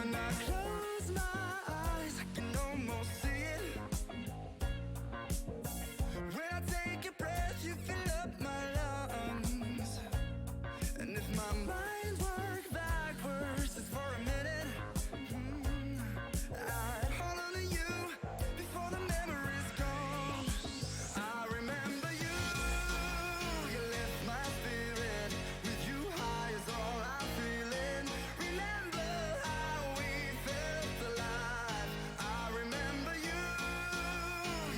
When I close my eyes, I can almost see it. When I take a breath, you fill up my lungs. And if my mind worked backwards just for a minute, I'd hold on to you before the memory's gone. I remember you, you lift my spirit. With you high is all I'm feeling. Remember how we felt alive. I remember you,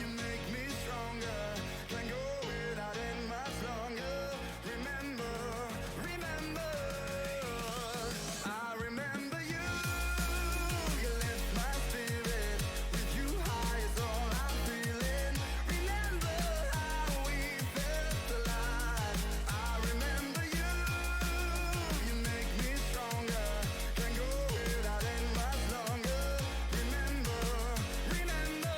you make me stronger. Can't go without it much longer. Remember, remember, I remember you, you lift my spirit. With you high is all I'm feeling. Remember how we felt alive. I remember you, you make me stronger. Can't go without it much longer. Remember, remember.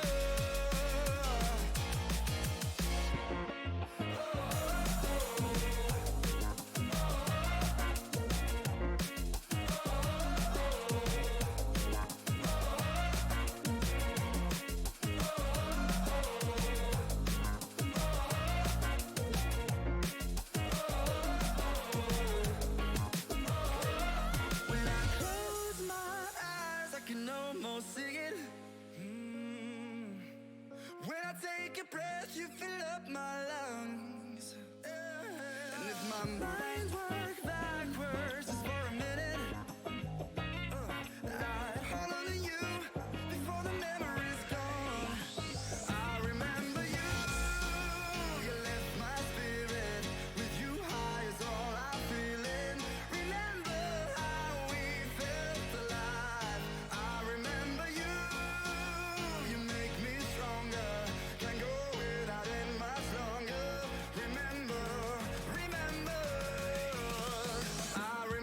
When I close my eyes, I can almost see it. When I take a breath, you fill up my lungs. And if my mind worked backwards just for a minute, I'd hold on to you before the memory's gone. I remember you, you lift my spirit. With you high is all I'm feeling. Remember how we felt alive. I remember you, you make me stronger. Can't go without it much longer. Remember, remember, I remember.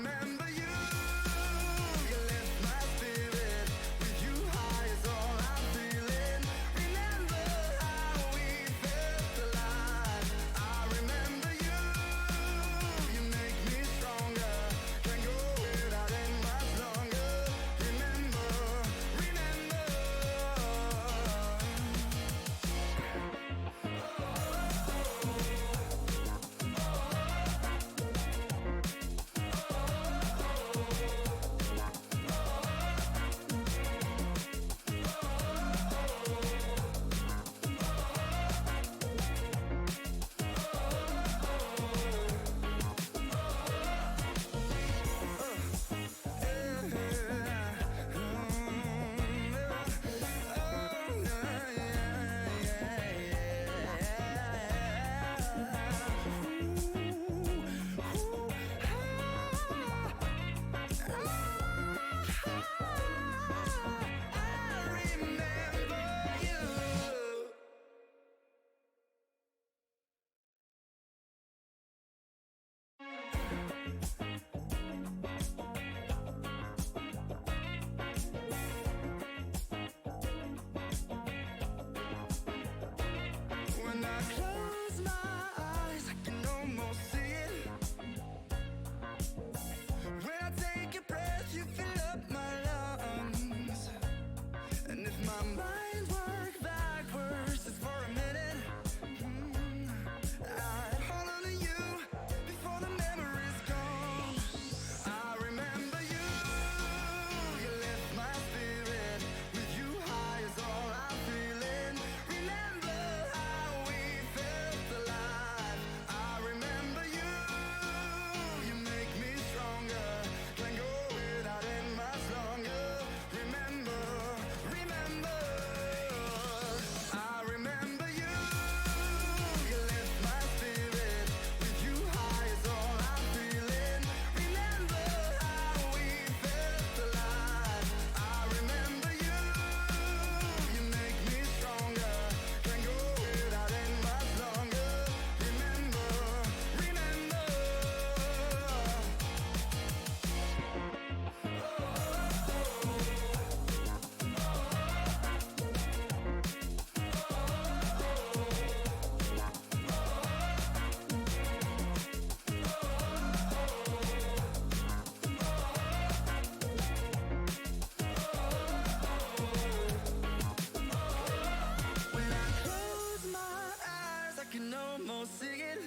can almost see it.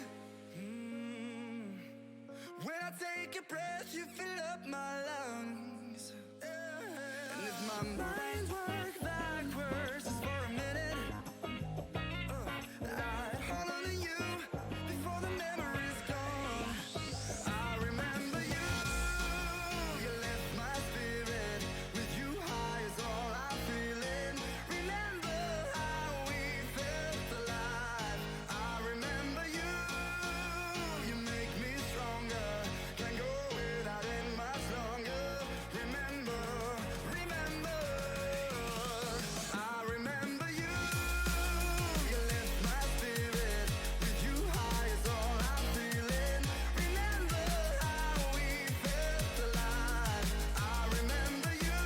When I take a breath, you fill up my lungs. And if my mind works backwards just for a minute, I'd hold on to you before the memory's gone. I remember you, you lift my spirit. With you high is all I'm feeling. Remember how we felt alive. I remember you, you make me stronger. Can't go without it much longer. Remember, remember, I remember you, you lift my spirit. With you high is all I'm feeling. Remember how we felt alive. I remember you,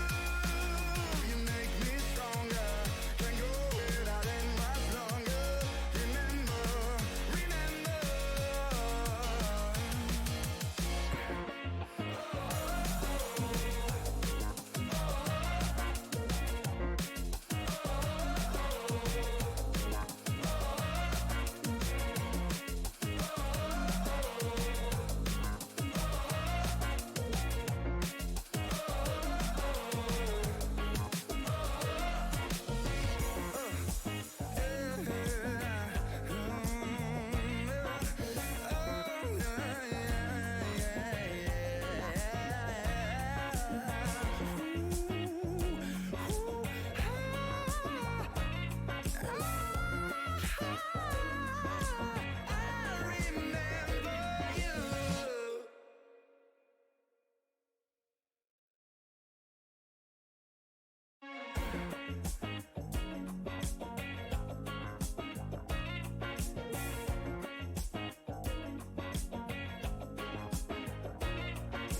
you make me stronger. Can't go without it much longer. Remember, remember.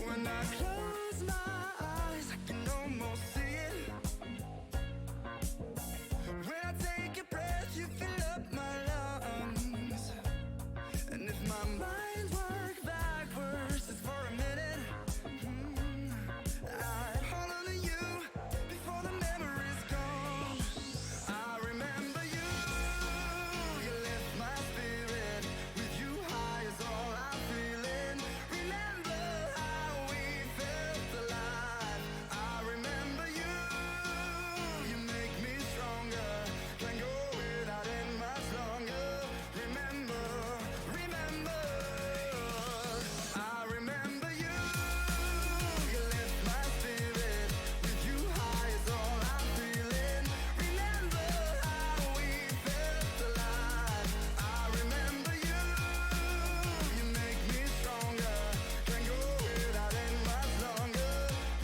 When I close my eyes, I can almost see it. When I take a breath, you fill up my lungs. And if my mind works backwards just for a minute, I'd hold on to you before the memory's gone. I remember you, you lift my spirit. With you high is all I'm feeling. Remember how we felt alive. I remember you, you make me stronger. Can't go without it much longer. Remember, remember, I remember you, you lift my spirit. With you high is all I'm feeling. Remember how we felt alive. I remember you, you make me stronger. Can't go without it much longer.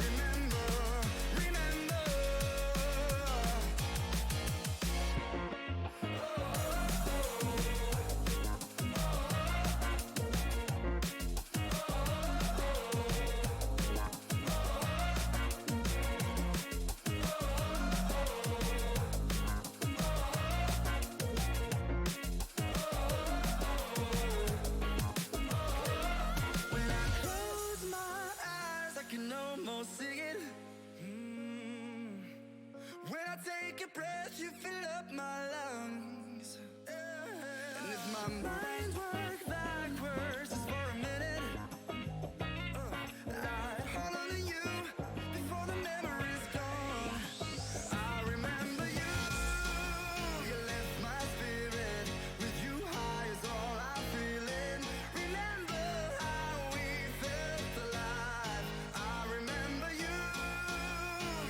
Remember, remember. When I close my eyes, I can almost see it. When I take a breath, you fill up my lungs. And if my mind works backwards just for a minute, I'd hold on to you before the memory's gone. I remember you, you lift my spirit. With you high is all I'm feeling. Remember how we felt alive. I remember you,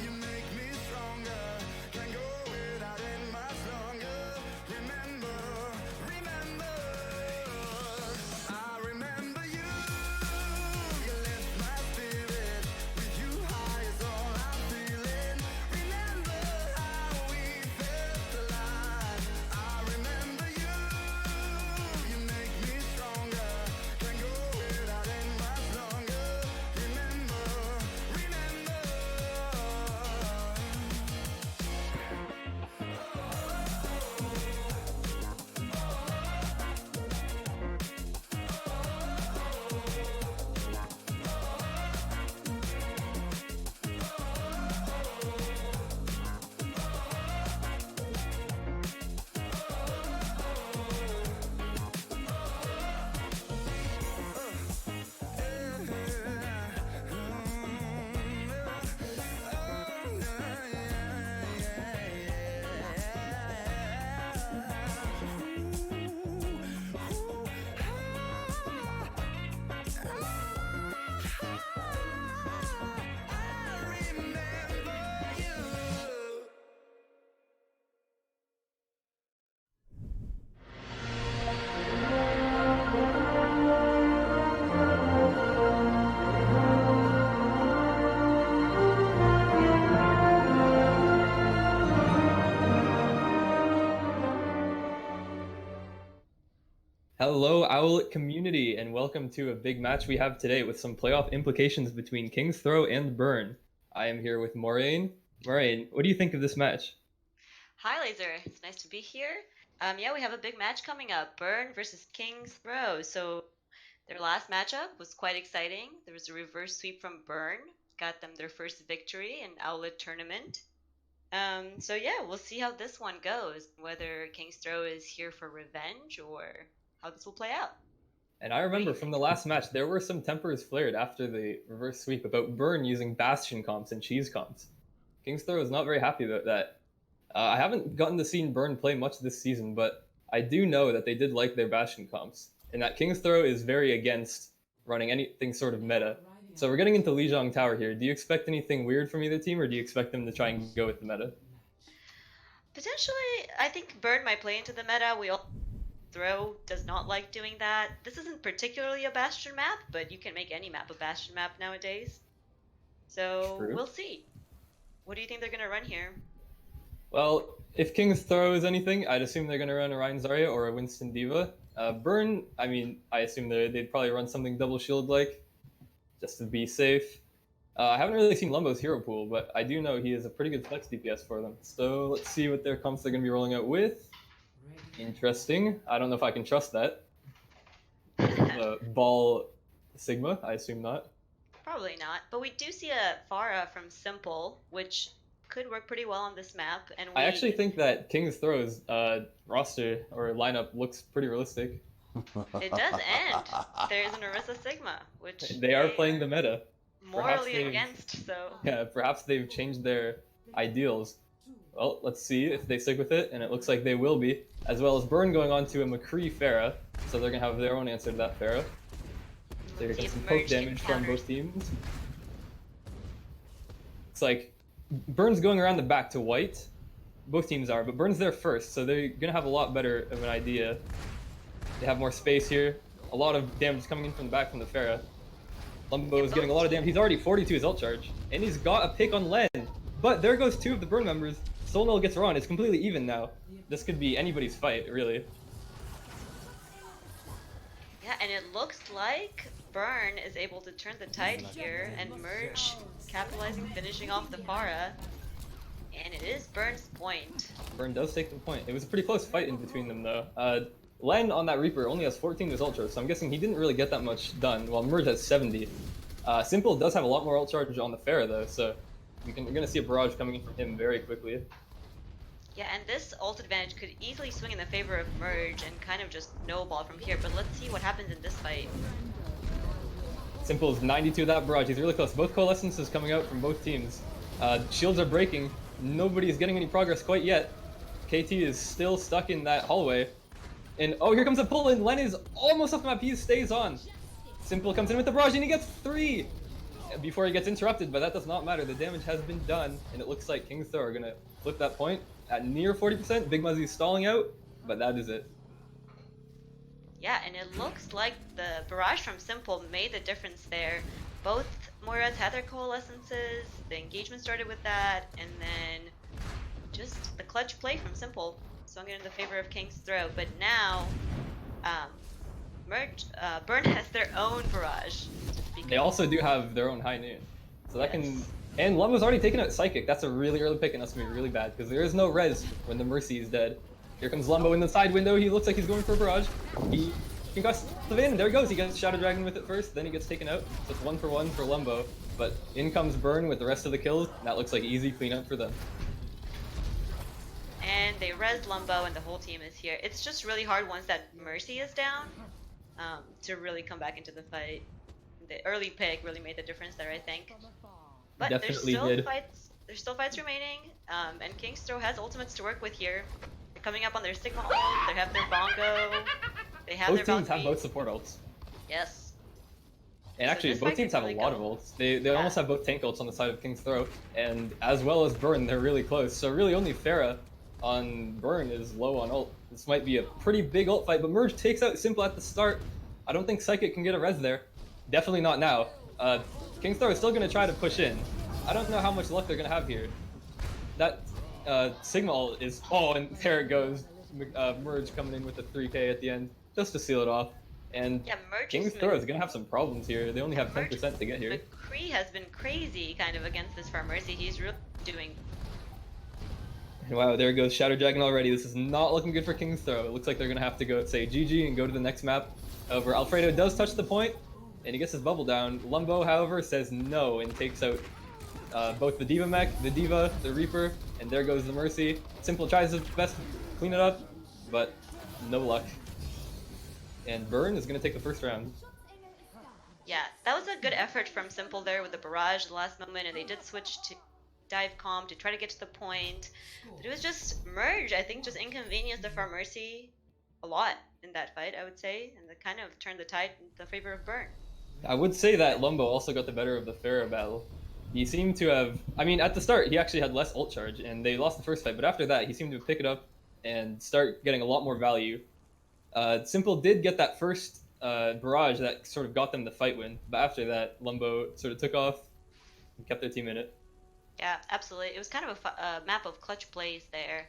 you make me stronger. Can't go without it much longer. Remember, remember. Hello, Owlet community, and welcome to a big match we have today with some playoff implications between King's Throw and Burn. I am here with Moraine. Moraine, what do you think of this match? Hi, Laser. It's nice to be here. Yeah, we have a big match coming up. Burn versus King's Throw. So their last matchup was quite exciting. There was a reverse sweep from Burn, got them their first victory in Owlet tournament. So yeah, we'll see how this one goes. Whether King's Throw is here for revenge or how this will play out. And I What do remember you from think? the last match, there were some tempers flared after the reverse sweep about Burn using Bastion comps and Cheese comps. King's Throw is not very happy about that. I haven't gotten to see Burn play much this season, but I do know that they did like their Bastion comps, and that King's Throw is very against running anything sort of meta. So we're getting into Lijiang Tower here. Do you expect anything weird from either team, or do you expect them to try and go with the meta? Potentially, I think Burn might play into the meta. We all Throw does not like doing that. This isn't particularly a Bastion map, but you can make any map a Bastion map nowadays. So True. we'll see. What do you think they're gonna run here? Well, if King's Throw is anything, I'd assume they're going to run a Rein Zarya or a Winston Diva. Burn, I mean, I assume they'd probably run something double shield like, just to be safe. I haven't really seen Lumbo's hero pool, but I do know he is a pretty good flex DPS for them. So let's see what their comps they're going to be rolling out with. Interesting. I don't know if I can trust that. The Ball Sigma, I assume not. Probably not, but we do see a Pharah from Simple, which could work pretty well on this map, and I actually we think that King's Throw's roster or lineup looks pretty realistic. it does end. There's an Orisa Sigma, which They are they playing the are meta. Perhaps morally they've against, so Yeah, perhaps they've changed their ideals. Well, let's see if they stick with it, and it looks like they will be, as well as Burn going on to a McCree Pharah, so they're gonna have their own answer to that Pharah. So let's you're see getting if some poke Merge can damage from counter. both teams. It's like Burn's going around the back to white. Both teams are, but Burn's there first, so they're gonna have a lot better of an idea. They have more space here. A lot of damage coming in from the back from the Pharah. Yeah, Lumbo is getting a both lot of teams. damage. He's already 42 his ult charge, and he's got a pick on Len. But there goes two of the Burn members. Solnil gets Ron. It's completely even now. This could be anybody's fight, really. Yeah, and it looks like Burn is able to turn the tide here and Merge capitalizing, finishing off the Pharah. And it is Burn's point. Burn does take the point. It was a pretty close fight in between them, though. Len on that Reaper only has 14 with ult charge, so I'm guessing he didn't really get that much done, while Merge has 70. Simple does have a lot more ult charge on the Pharah, though, so we're going to see a barrage coming in from him very quickly. Yeah, and this ult advantage could easily swing in the favor of Merge and kind of just snowball from here, but let's see what happens in this fight. Simple's 92 that barrage. He's really close. Both coalescences coming out from both teams. Shields are breaking. Nobody is getting any progress quite yet. KT is still stuck in that hallway. And oh, here comes a pull in. Len is almost off the map. He stays on. Simple comes in with the barrage and he gets 3 before he gets interrupted, but that does not matter. The damage has been done, and it looks like King's Throw are going to flip that point at near 40%. Big Muzzy is stalling out, but that is it. Yeah, and it looks like the barrage from Simple made the difference there. Both Moiras had their coalescences, the engagement started with that, and then just the clutch play from Simple swung it in the favor of King's Throw. But now, Burn has their own barrage. They also do have their own high noon. So that Yes. can. And Lumbo's already taken out Psychic. That's a really early pick, and that's going to be really bad because there is no res when the Mercy is dead. Here comes Lumbo in the side window. He looks like he's going for a barrage. He concussed the Van. There he goes. He gets Shadow Dragon with it first, then he gets taken out. So it's 1 for Lumbo. But in comes Burn with the rest of the kills. That looks like easy cleanup for them. And they res Lumbo and the whole team is here. It's just really hard once that Mercy is down to really come back into the fight. The early pick really made the difference there, I think. But Definitely did. there's still fights remaining, and King's Throw has ultimates to work with here. They're coming up on their Sigma ult, they have their Bongo, they have Both their teams have Valkyrie. both support ults. Yes. And So actually, this both fight teams could have a really lot of go. ults. They Yeah. almost have both tank ults on the side of King's Throw, and as well as Burn, they're really close. So really, only Pharah on Burn is low on ult. This might be a pretty big ult fight, but Merge takes out Simple at the start. I don't think Psychic can get a res there. Definitely not now. King's Throw is still going to try to push in. I don't know how much luck they're going to have here. That Sigma ult is... Oh, and there it goes. Merge coming in with the 3k at the end. just to seal it off. And Yeah, Merge King's Throw is gonna have some problems here. They only have 10% to get here. McCree has been crazy kind of against this Far Mercy. He's really doing. Wow, there goes Shadow Dragon already. This is not looking good for King's Throw. It looks like they're gonna have to go say GG and go to the next map. However, Alfredo does touch the point, and he gets his bubble down. Lumbo, however, says no and takes out both the Diva mech, the Diva, the Reaper, and there goes the Mercy. Simple tries his best to clean it up, but no luck. And Burn is gonna take the first round. Yeah, that was a good effort from Simple there with the barrage at the last moment, and they did switch to dive comp to try to get to the point. But it was just Merge, I think, just inconvenienced the Far Mercy a lot in that fight, I would say, and that kind of turned the tide in the favor of Burn. I would say that Lumbo also got the better of the Pharah battle. He seemed to have, I mean, at the start, he actually had less ult charge, and they lost the first fight, but after that, he seemed to pick it up and start getting a lot more value. Simple did get that first barrage that sort of got them the fight win, but after that, Lumbo sort of took off and kept their team in it. Yeah, absolutely. It was kind of a map of clutch plays there.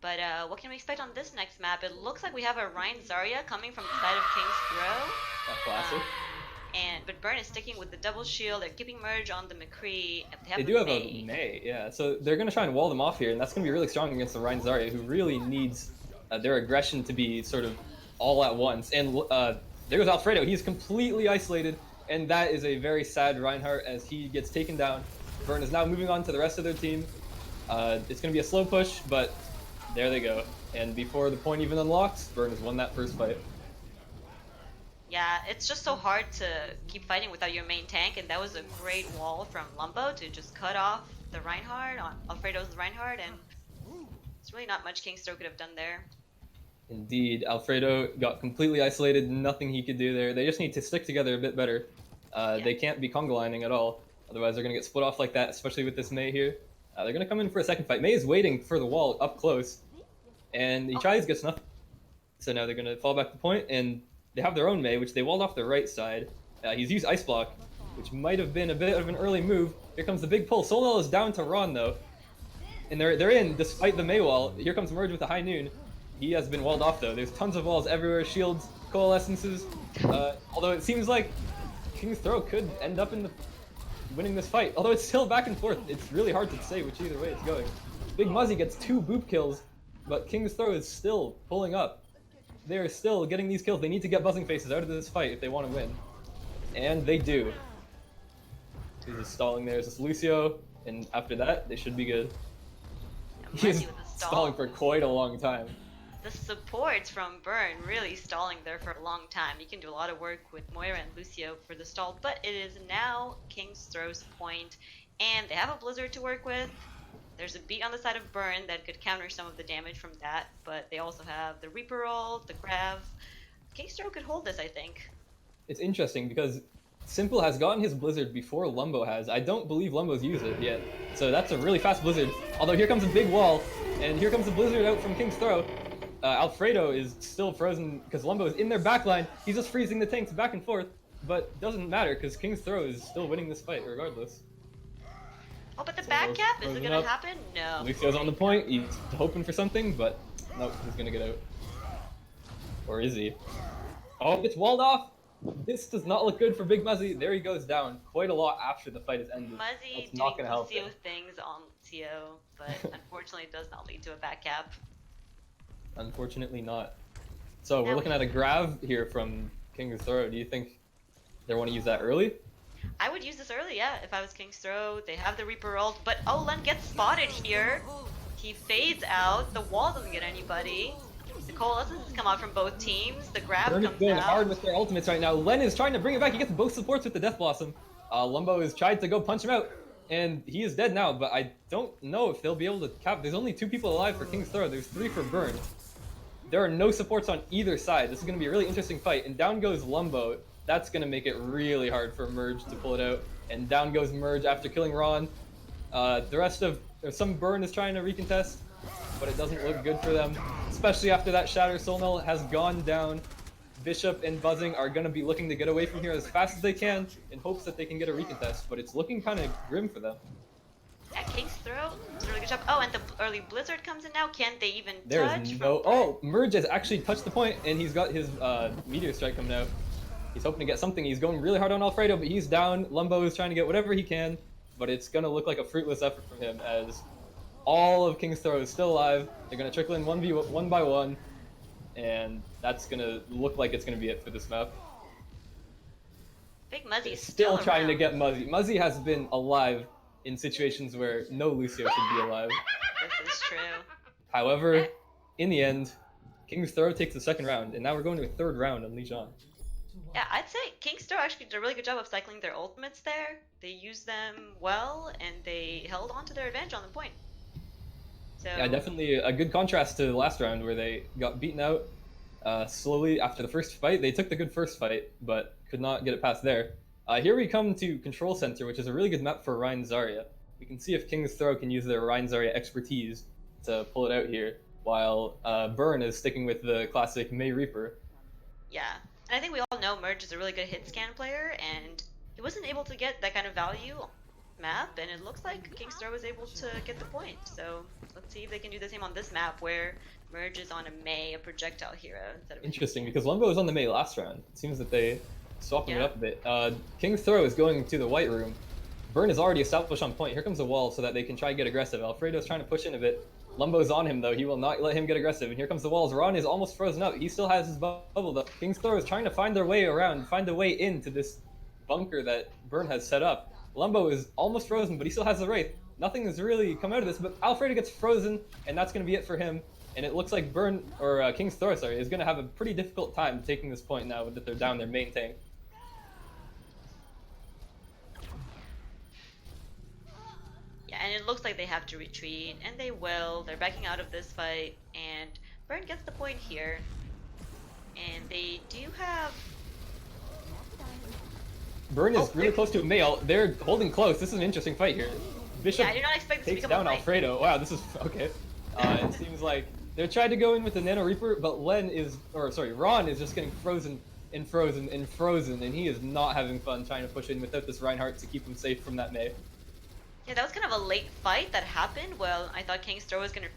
But what can we expect on this next map? It looks like we have a Rein Zarya coming from the side of King's Throw. A classic. But Burn is sticking with the double shield. They're keeping Merge on the McCree. They do have a Mei, yeah. So they're going to try and wall them off here, and that's going to be really strong against the Rein Zarya, who really needs their aggression to be sort of all at once. And there goes Alfredo. He's completely isolated, and that is a very sad Reinhardt as he gets taken down. Burn is now moving on to the rest of their team. It's going to be a slow push, but there they go. And before the point even unlocks, Burn has won that first fight. Yeah, it's just so hard to keep fighting without your main tank, and that was a great wall from Lumbo to just cut off the Reinhardt, on Alfredo's Reinhardt, and it's really not much King's Throw could have done there. Indeed, Alfredo got completely isolated, nothing he could do there. They just need to stick together a bit better. They can't be conga lining at all, otherwise they're going to get split off like that, especially with this Mei here. They're going to come in for a second fight. Mei is waiting for the wall up close, and he tries, gets nothing. So now they're going to fall back to point, and they have their own Mei, which they walled off the right side. He's used Ice Block, which might have been a bit of an early move. Here comes the big pull. Solnel is down to Ron, though. And they're in, despite the Mei wall. Here comes Merge with the High Noon. He has been walled off, though. There's tons of walls everywhere, shields, coalescences. Although it seems like King's Throw could end up in winning this fight. Although it's still back and forth. It's really hard to say which either way it's going. Big Muzzy gets 2 boop kills, but King's Throw is still pulling up. They are still getting these kills. They need to get Buzzing Faces out of this fight if they want to win. And they do. He's just stalling there. It's just Lucio, and after that, they should be good. He's stalling for quite a long time. The supports from Burn really stalling there for a long time. You can do a lot of work with Moira and Lucio for the stall, but it is now King's Throw's point, and they have a Blizzard to work with. There's a beat on the side of Burn that could counter some of the damage from that, but they also have the Reaper ult, the Grav. King's Throw could hold this, I think. It's interesting because Simple has gotten his Blizzard before Lumbo has. I don't believe Lumbo's used it yet. So that's a really fast Blizzard. Although here comes a big wall, and here comes the Blizzard out from King's Throw. Alfredo is still frozen because Lumbo is in their backline. He's just freezing the tanks back and forth, but doesn't matter because King's Throw is still winning this fight regardless. Oh, but the back cap, is it gonna happen? No. Lucio's on the point. He's hoping for something, but nope, he's gonna get out. Or is he? Oh, it's walled off. This does not look good for Big Muzzy. There he goes down quite a lot after the fight has ended. Muzzy That's not doing gonna help Lucio him. things on Lucio, but unfortunately it does not lead to a back cap. Unfortunately not. So we're looking at a Grav here from King's Throw. Do you think they want to use that early? I would use this early, yeah, if I was King's Throw. They have the Reaper ult, but Owlet gets spotted here. He fades out. The wall doesn't get anybody. The coalescences come out from both teams. The Grav Burn is comes going out. hard with their ultimates right now. Len is trying to bring it back. He gets both supports with the Death Blossom. Lumbo has tried to go punch him out, and he is dead now, but I don't know if they'll be able to cap. There's only 2 people alive for King's Throw. There's 3 for Burn. There are no supports on either side. This is going to be a really interesting fight, and down goes Lumbo. That's going to make it really hard for Merge to pull it out. And down goes Merge after killing Ron. The rest of... Some Burn is trying to recontest, but it doesn't look good for them. Especially after that Shatter Solnel has gone down. Bishop and Buzzing are going to be looking to get away from here as fast as they can in hopes that they can get a recontest, but it's looking kind of grim for them. Yeah, King's Throw does a really good job. Oh, and the early Blizzard comes in now. Can they even There's touch? no. Oh, Merge has actually touched the point, and he's got his Meteor Strike coming out. He's hoping to get something. He's going really hard on Alfredo, but he's down. Lumbo is trying to get whatever he can, but it's going to look like a fruitless effort from him as all of King's Throw is still alive. They're going to trickle in 1 by 1, and that's going to look like it's going to be it for this map. Big Muzzy is Still trying to around. get Muzzy. Muzzy has been alive in situations where no Lucio should be alive. This is true. However, in the end, King's Throw takes the second round, and now we're going to a third round on Lijiang. Yeah, I'd say King's Throw actually did a really good job of cycling their ultimates there. They used them well, and they held on to their advantage on the point. So Yeah, definitely a good contrast to the last round where they got beaten out slowly after the first fight. They took the good first fight, but could not get it past there. Here we come to Control Center, which is a really good map for Rein Zarya. We can see if King's Throw can use their Rein Zarya expertise to pull it out here, while Burn is sticking with the classic May Reaper. yeah, and I think we all know Merge is a really good hit scan player, and he wasn't able to get that kind of value on the map, and it looks like King's Throw was able to get the point. So let's see if they can do the same on this map where Merge is on a May, a projectile hero instead of. Interesting, because Lumbo was on the May last round. It seems that they swapping it Yeah. up a bit. King's Throw is going to the white room. Burn is already established on point. Here comes a wall so that they can try and get aggressive. Alfredo's trying to push in a bit. Lumbo's on him though. He will not let him get aggressive. And here comes the walls. Ron is almost frozen up. He still has his bubble though. King's Throw is trying to find their way around, find a way into this bunker that Burn has set up. Lumbo is almost frozen, but he still has the Wraith. Nothing has really come out of this, but Alfredo gets frozen, and that's going to be it for him. And it looks like Burn, or King's Throw, sorry, is going to have a pretty difficult time taking this point now that they're down their main tank. Yeah, and it looks like they have to retreat, and they will. They're backing out of this fight, and Burn gets the point here. And they do have. Burn is Oh, really close to a male. They're holding close. This is an interesting fight here. Bishop Yeah, I did not expect this to takes become down a fight. Alfredo. Wow, this is okay. It seems like they're trying to go in with the Nano Reaper, but Ron is just getting frozen and frozen and frozen, and he is not having fun trying to push in without this Reinhardt to keep him safe from that Mei. Yeah, that was kind of a late fight that happened. Well, I thought King's Throw was gonna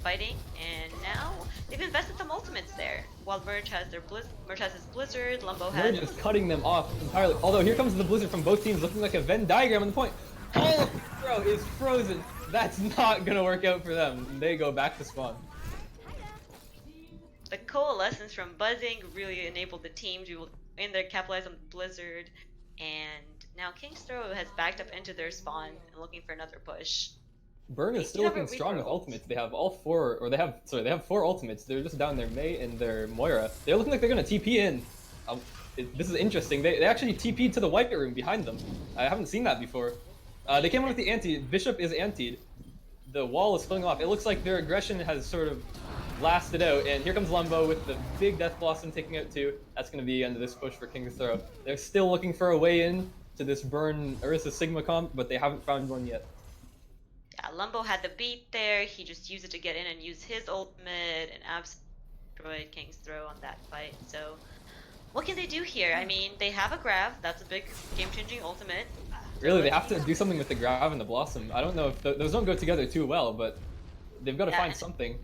fighting, and now they've invested some ultimates there. While Merge has his Blizzard, Lumbo They're has. just cutting them off entirely. Although here comes the Blizzard from both teams, looking like a Venn diagram on the point. All of Throw is frozen. That's not gonna work out for them. They go back to spawn. The coalescence from Buzzing really enabled the team to in there capitalize on the Blizzard, and now King's Throw has backed up into their spawn and looking for another push. Burn is They still do have looking a strong with reroll. ultimates. They have all four, or they have four ultimates. They're just down their Mei and their Moira. They're looking like they're gonna TP in. This is interesting. They actually TP'd to the white room behind them. I haven't seen that before. They came in with the anti. Bishop is antied. The wall is filling off. It looks like their aggression has sort of lasted out, and here comes Lumbo with the big Death Blossom taking out two. That's gonna be the end of this push for King's Throw. They're still looking for a way in to this Burn Orisa Sigma comp, but they haven't found one yet. Yeah, Lumbo had the beat there. He just used it to get in and use his ultimate and absolutely destroyed King's Throw on that fight. So, what can they do here? I mean, they have a Grav. That's a big game-changing ultimate. Really, they have to do something with the Grav and the Blossom. I don't know if those don't go together too well, but they've got to Yeah, find and- something.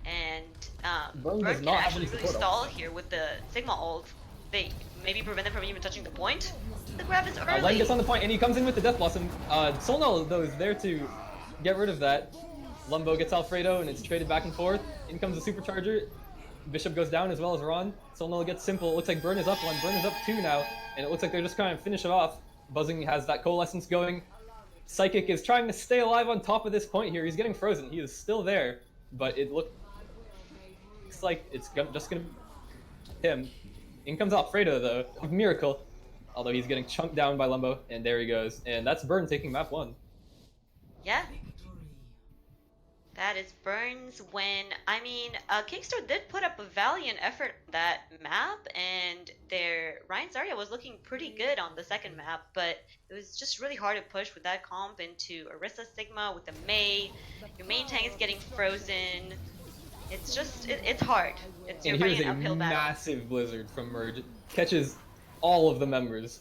And Burn Burn does can not have actually any really support stall here with the Sigma ult. They maybe prevent them from even touching the point. The Grav is Len early. gets on the point, and he comes in with the Death Blossom. Solnal, though, is there to get rid of that. Lumbo gets Alfredo, and it's traded back and forth. In comes the Supercharger. Bishop goes down as well as Ron. Solnal gets simple. It looks like Burn is up one. Burn is up two now, and it looks like they're just trying to finish it off. Buzzing has that Coalescence going. Psychic is trying to stay alive on top of this point here. He's getting frozen. He is still there, but it looks like it's just going to be him. In comes Alfredo, though. Miracle. Although he's getting chunked down by Lumbo, and there he goes. And that's Burn taking map one. Yeah. That is Burn's win. I mean, King's Throw did put up a valiant effort on that map, and their Ryan Zarya was looking pretty good on the second map, but it was just really hard to push with that comp into Orisa Sigma with the Mei. Your main tank is getting frozen. It's just, it's hard. You're And fighting here's an a uphill battle. massive Blizzard from Merge. It catches all of the members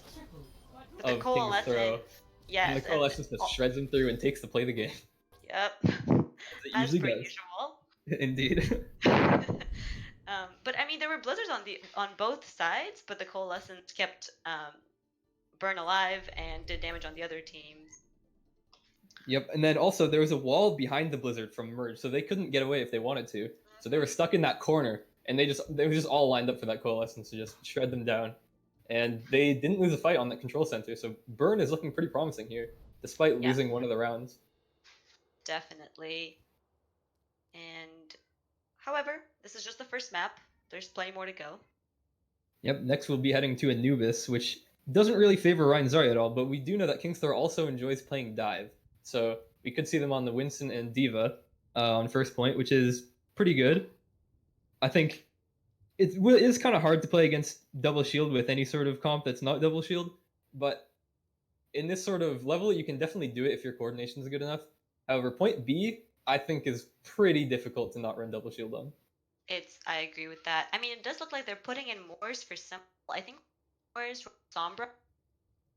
With the of King's Throw. coalescence. And the Yes, and Coalescence just shreds them through and takes to play the game, yep, as it as usually per does. usual. Indeed. But I mean, there were blizzards on both sides, but the coalescence kept Burn alive and did damage on the other teams. Yep, and then also there was a wall behind the Blizzard from Merge, so they couldn't get away if they wanted to. So they were stuck in that corner, and they were just all lined up for that Coalescence to just shred them down. And they didn't lose a fight on that control center, so Burn is looking pretty promising here, despite Yeah, losing one of the rounds. definitely. And however, this is just the first map. There's plenty more to go. Yep, next we'll be heading to Anubis, which doesn't really favor Ryan Zari at all, but we do know that Kingstar also enjoys playing dive. So we could see them on the Winston and Diva on first point, which is pretty good. I think it is kind of hard to play against double shield with any sort of comp that's not double shield, but in this sort of level, you can definitely do it if your coordination is good enough. However, point B, I think, is pretty difficult to not run double shield on. I agree with that. I mean, it does look like they're putting in Moors for some. I think Moors from Sombra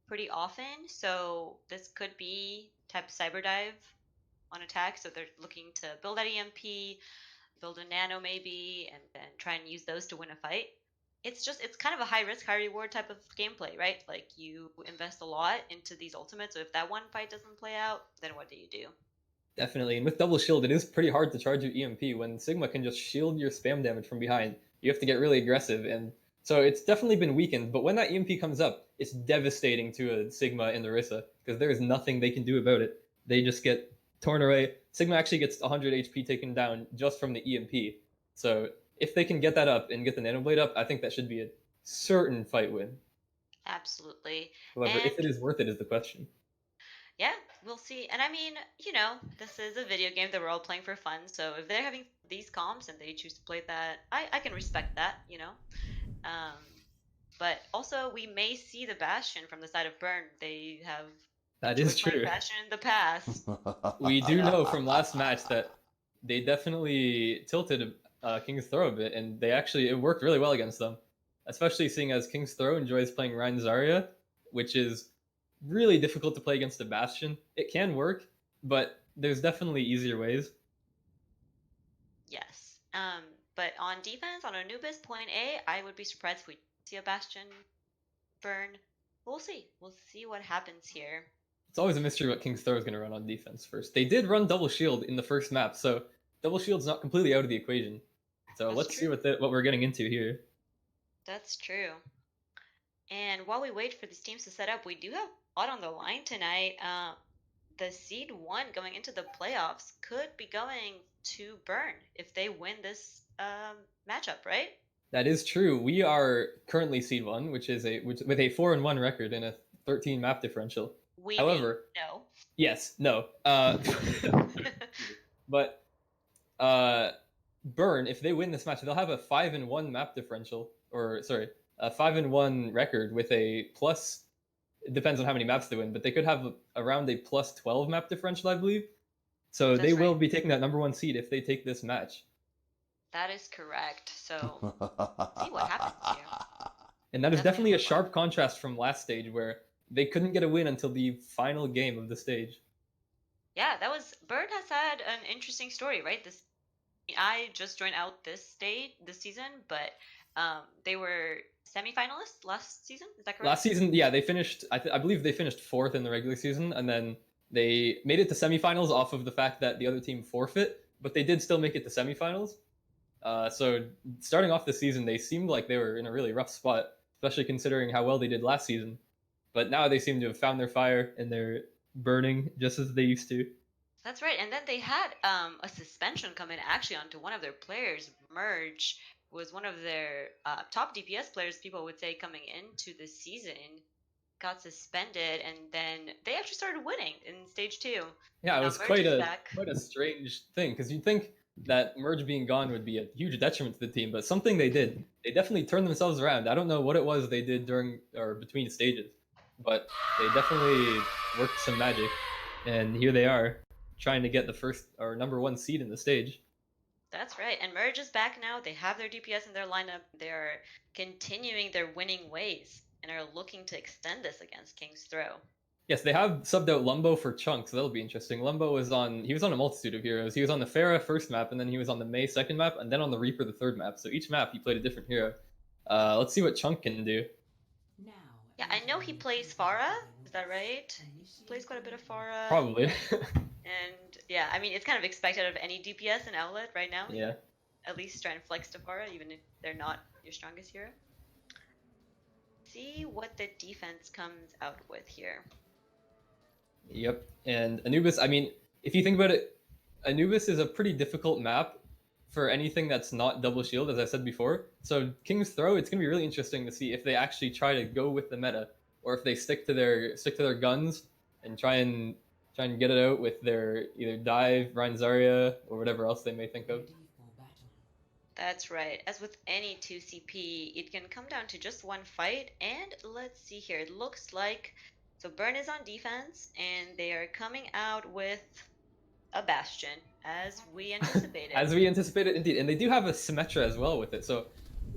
pretty often, so this could be type cyber dive on attack. So they're looking to build that EMP, build a nano maybe, and then try and use those to win a fight. It's kind of a high risk, high reward type of gameplay, right? Like you invest a lot into these ultimates, so if that one fight doesn't play out, then what do you do? Definitely, and with double shield, it is pretty hard to charge your EMP when Sigma can just shield your spam damage from behind. You have to get really aggressive, and so it's definitely been weakened. But when that EMP comes up, it's devastating to a Sigma and Orisa because there is nothing they can do about it. They just get torn away. Sigma actually gets 100 HP taken down just from the EMP. So if they can get that up and get the Nano Blade up, I think that should be a certain fight win. Absolutely. However, if And it is worth it is the question. yeah, we'll see. And I mean, this is a video game that we're all playing for fun. So if they're having these comps and they choose to play that, I can respect that. Um, but also, we may see the Bastion from the side of Burn. They have That is enjoyed playing true. Bastion in the past. We do know from last match that they definitely tilted King's Throw a bit, and it worked really well against them. Especially seeing as King's Throw enjoys playing Rein Zarya, which is really difficult to play against a Bastion. It can work, but there's definitely easier ways. Yes. But on defense, on Anubis point A, I would be surprised if we see a Bastion Burn. We'll see. We'll see what happens here. It's always a mystery what King's Throw is going to run on defense first. They did run double shield in the first map, so double shield's not completely out of the equation. So That's let's see true. what we're getting into here. That's true. And while we wait for these teams to set up, we do have a lot on the line tonight. The seed one going into the playoffs could be going to Burn if they win this matchup, right? That is true. We are currently seed one, with a 4-1 record and a 13 map differential. We mean However, no. yes, no. But Burn, if they win this match, they'll have a 5-1 map differential, or sorry, a 5-1 record with a plus. It depends on how many maps they win, but they could have around a plus 12 map differential, I believe. So That's they right. will be taking that number one seed if they take this match. That is correct. So see what happens here. And that is Definitely definitely a fun. sharp contrast from last stage where they couldn't get a win until the final game of the stage. Yeah, that was Bird has had an interesting story, right? I just joined out this season, but they were semifinalists last season. Is that correct? Last season, yeah, they finished. I believe they finished fourth in the regular season, and then they made it to semifinals off of the fact that the other team forfeit, but they did still make it to semifinals. So starting off the season, they seemed like they were in a really rough spot, especially considering how well they did last season. But now they seem to have found their fire and they're burning just as they used to. That's right. And then they had a suspension come in actually onto one of their players. Merge was one of their top DPS players, people would say, coming into the season. Got suspended, and then they actually started winning in stage two. Yeah, it Now was Merge quite is a back. quite a strange thing because you'd think that Merge being gone would be a huge detriment to the team, but something they did, they definitely turned themselves around. I don't know what it was they did during or between stages, but they definitely worked some magic, and here they are trying to get the first or number one seed in the stage. That's right. And Merge is back now. They have their DPS in their lineup. They're continuing their winning ways and are looking to extend this against King's Throw. Yes, they have subbed out Lumbo for Chunk, so that'll be interesting. Lumbo was on a multitude of heroes. He was on the Pharah first map, and then he was on the Mei second map, and then on the Reaper the third map. So each map he played a different hero. Let's see what Chunk can do. Yeah, I know he plays Pharah. Is that right? He plays quite a bit of Pharah. Probably. And yeah, I mean, it's kind of expected of any DPS in Owlet right now. Yeah. At least try and flex to Pharah, even if they're not your strongest hero. See what the defense comes out with here. Yep. And Anubis, I mean, if you think about it, Anubis is a pretty difficult map for anything that's not double shield, as I said before. So King's Throw, it's gonna be really interesting to see if they actually try to go with the meta, or if they stick to their guns and try and get it out with their either dive, Rein Zarya, or whatever else they may think of. That's right. As with any 2CP, it can come down to just one fight. And let's see here. It looks like so Burn is on defense, and they are coming out with a Bastion, as we anticipated. As we anticipated, indeed. And they do have a Symmetra as well with it, so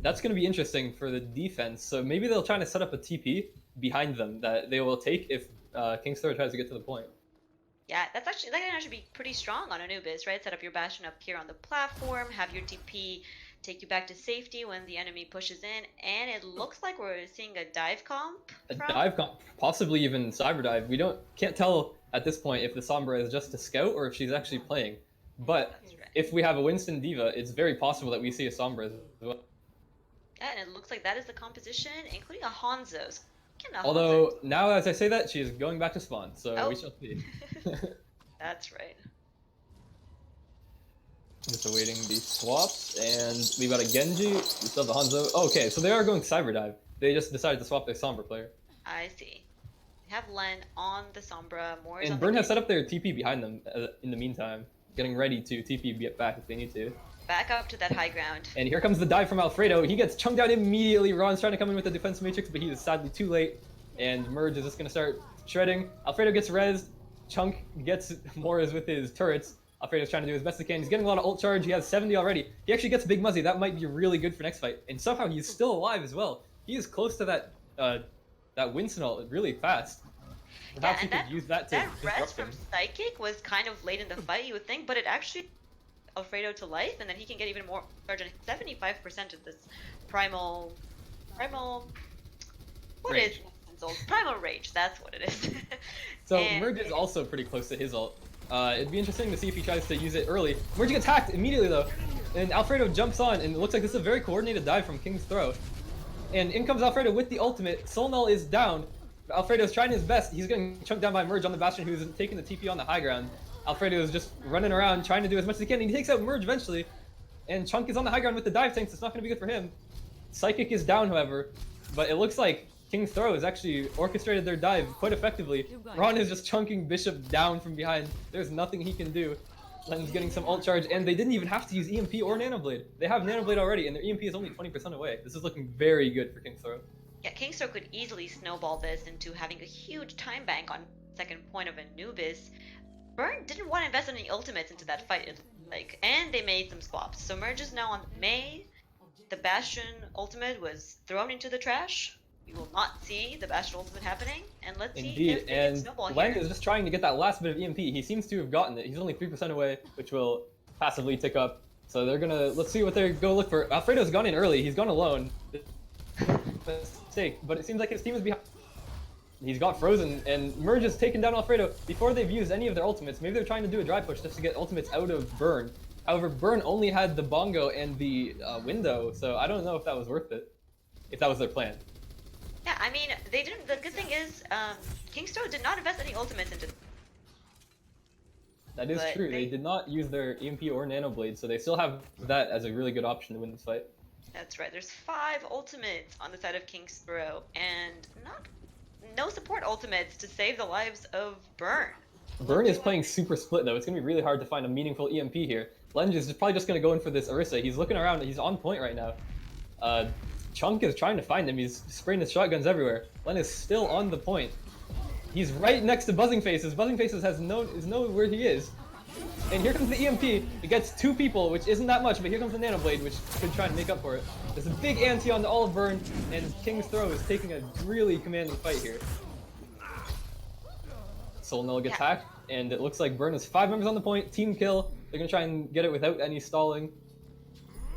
that's going to be interesting for the defense. So maybe they'll try to set up a TP behind them that they will take if King's Throw tries to get to the point. Yeah, that can actually be pretty strong on Anubis, right? Set up your Bastion up here on the platform, have your TP take you back to safety when the enemy pushes in, and it looks like we're seeing a dive comp. Dive comp, possibly even cyber dive. We can't tell at this point if the Sombra is just a scout or if she's actually playing. But right. If we have a Winston Diva, it's very possible that we see a Sombra as well. Yeah, and it looks like that is the composition, including a Hanzo. So although now, as I say that, she is going back to spawn, so we shall see. That's right. Just awaiting the swaps, and we've got a Genji, we still have the Hanzo. Oh, okay, so they are going Cyber Dive. They just decided to swap their Sombra player. I see. They have Len on the Sombra, Moore's and on Burn the has set up their TP behind them in the meantime, getting ready to TP get back if they need to. Back up to that high ground. And here comes the dive from Alfredo. He gets chunked out immediately. Ron's trying to come in with the defense matrix, but he is sadly too late. And Merge is just going to start shredding. Alfredo gets rezzed. Chunk gets Morris with his turrets. Alfredo's trying to do his best he can. He's getting a lot of ult charge. He has 70 already. He actually gets Big Muzzy. That might be really good for next fight. And somehow he's still alive as well. He is close to that Winston ult really fast. Perhaps he could use that to that res disrupt from him. Psychic was kind of late in the fight, you would think, but it actually Alfredo to life, and then he can get even more charge. 75% of this primal what Rage. is ult? Primal rage, that's what it is. So and Merge is also pretty close to his ult. It'd be interesting to see if he tries to use it early. Merge gets hacked immediately though, and Alfredo jumps on, and it looks like this is a very coordinated dive from King's Throw. And in comes Alfredo with the ultimate. Soul Null is down. Alfredo's trying his best. He's getting chunked down by Merge on the Bastion, who's taking the TP on the high ground. Alfredo is just running around trying to do as much as he can. He takes out Merge eventually, and Chunk is on the high ground with the dive tanks. It's not going to be good for him. Psychic is down, however, but it looks like King's Throw has actually orchestrated their dive quite effectively. Ron is just chunking Bishop down from behind. There's nothing he can do. Len's getting some ult charge, and they didn't even have to use EMP or Nanoblade. They have Nanoblade already, and their EMP is only 20% away. This is looking very good for King's Throw. yeah, King's Throw could easily snowball this into having a huge time bank on second point of Anubis. Burn didn't want to invest any ultimates into that fight, it looked like, and they made some swaps. So Merge is now on Mei. The Bastion ultimate was thrown into the trash. We will not see the Bastion ultimate happening, and let's see if they can snowball here. Len is just trying to get that last bit of EMP. He seems to have gotten it. He's only 3% away, which will passively tick up. So they're gonna, let's see what they're gonna look for. Alfredo's gone in early. He's gone alone. Mistake, but it seems like his team is behind. He's got frozen, and Merge has taken down Alfredo before they've used any of their ultimates. Maybe they're trying to do a dry push just to get ultimates out of Burn. However, Burn only had the bongo and the window, so I don't know if that was worth it. If that was their plan. Yeah, I mean, they didn't. The good thing is, King's Throw did not invest any ultimates into. That is true. They did not use their EMP or Nanoblade, so they still have that as a really good option to win this fight. That's right. There's 5 ultimates on the side of King's Throw, and no support ultimates to save the lives of Burn. Burn is playing super split though. It's gonna be really hard to find a meaningful EMP here. Lenge is probably just gonna go in for this Orisa. He's looking around. He's on point right now. Chunk is trying to find him. He's spraying his shotguns everywhere. Len is still on the point. He's right next to Buzzing Faces. Buzzing Faces knows where he is. And here comes the EMP. It gets 2 people, which isn't that much, but here comes the Nanoblade, which could try and make up for it. There's a big ante on all of Burn, and King's Throw is taking a really commanding fight here. Soul Null gets Yeah. hacked, and it looks like Burn has 5 members on the point. Team kill. They're gonna try and get it without any stalling.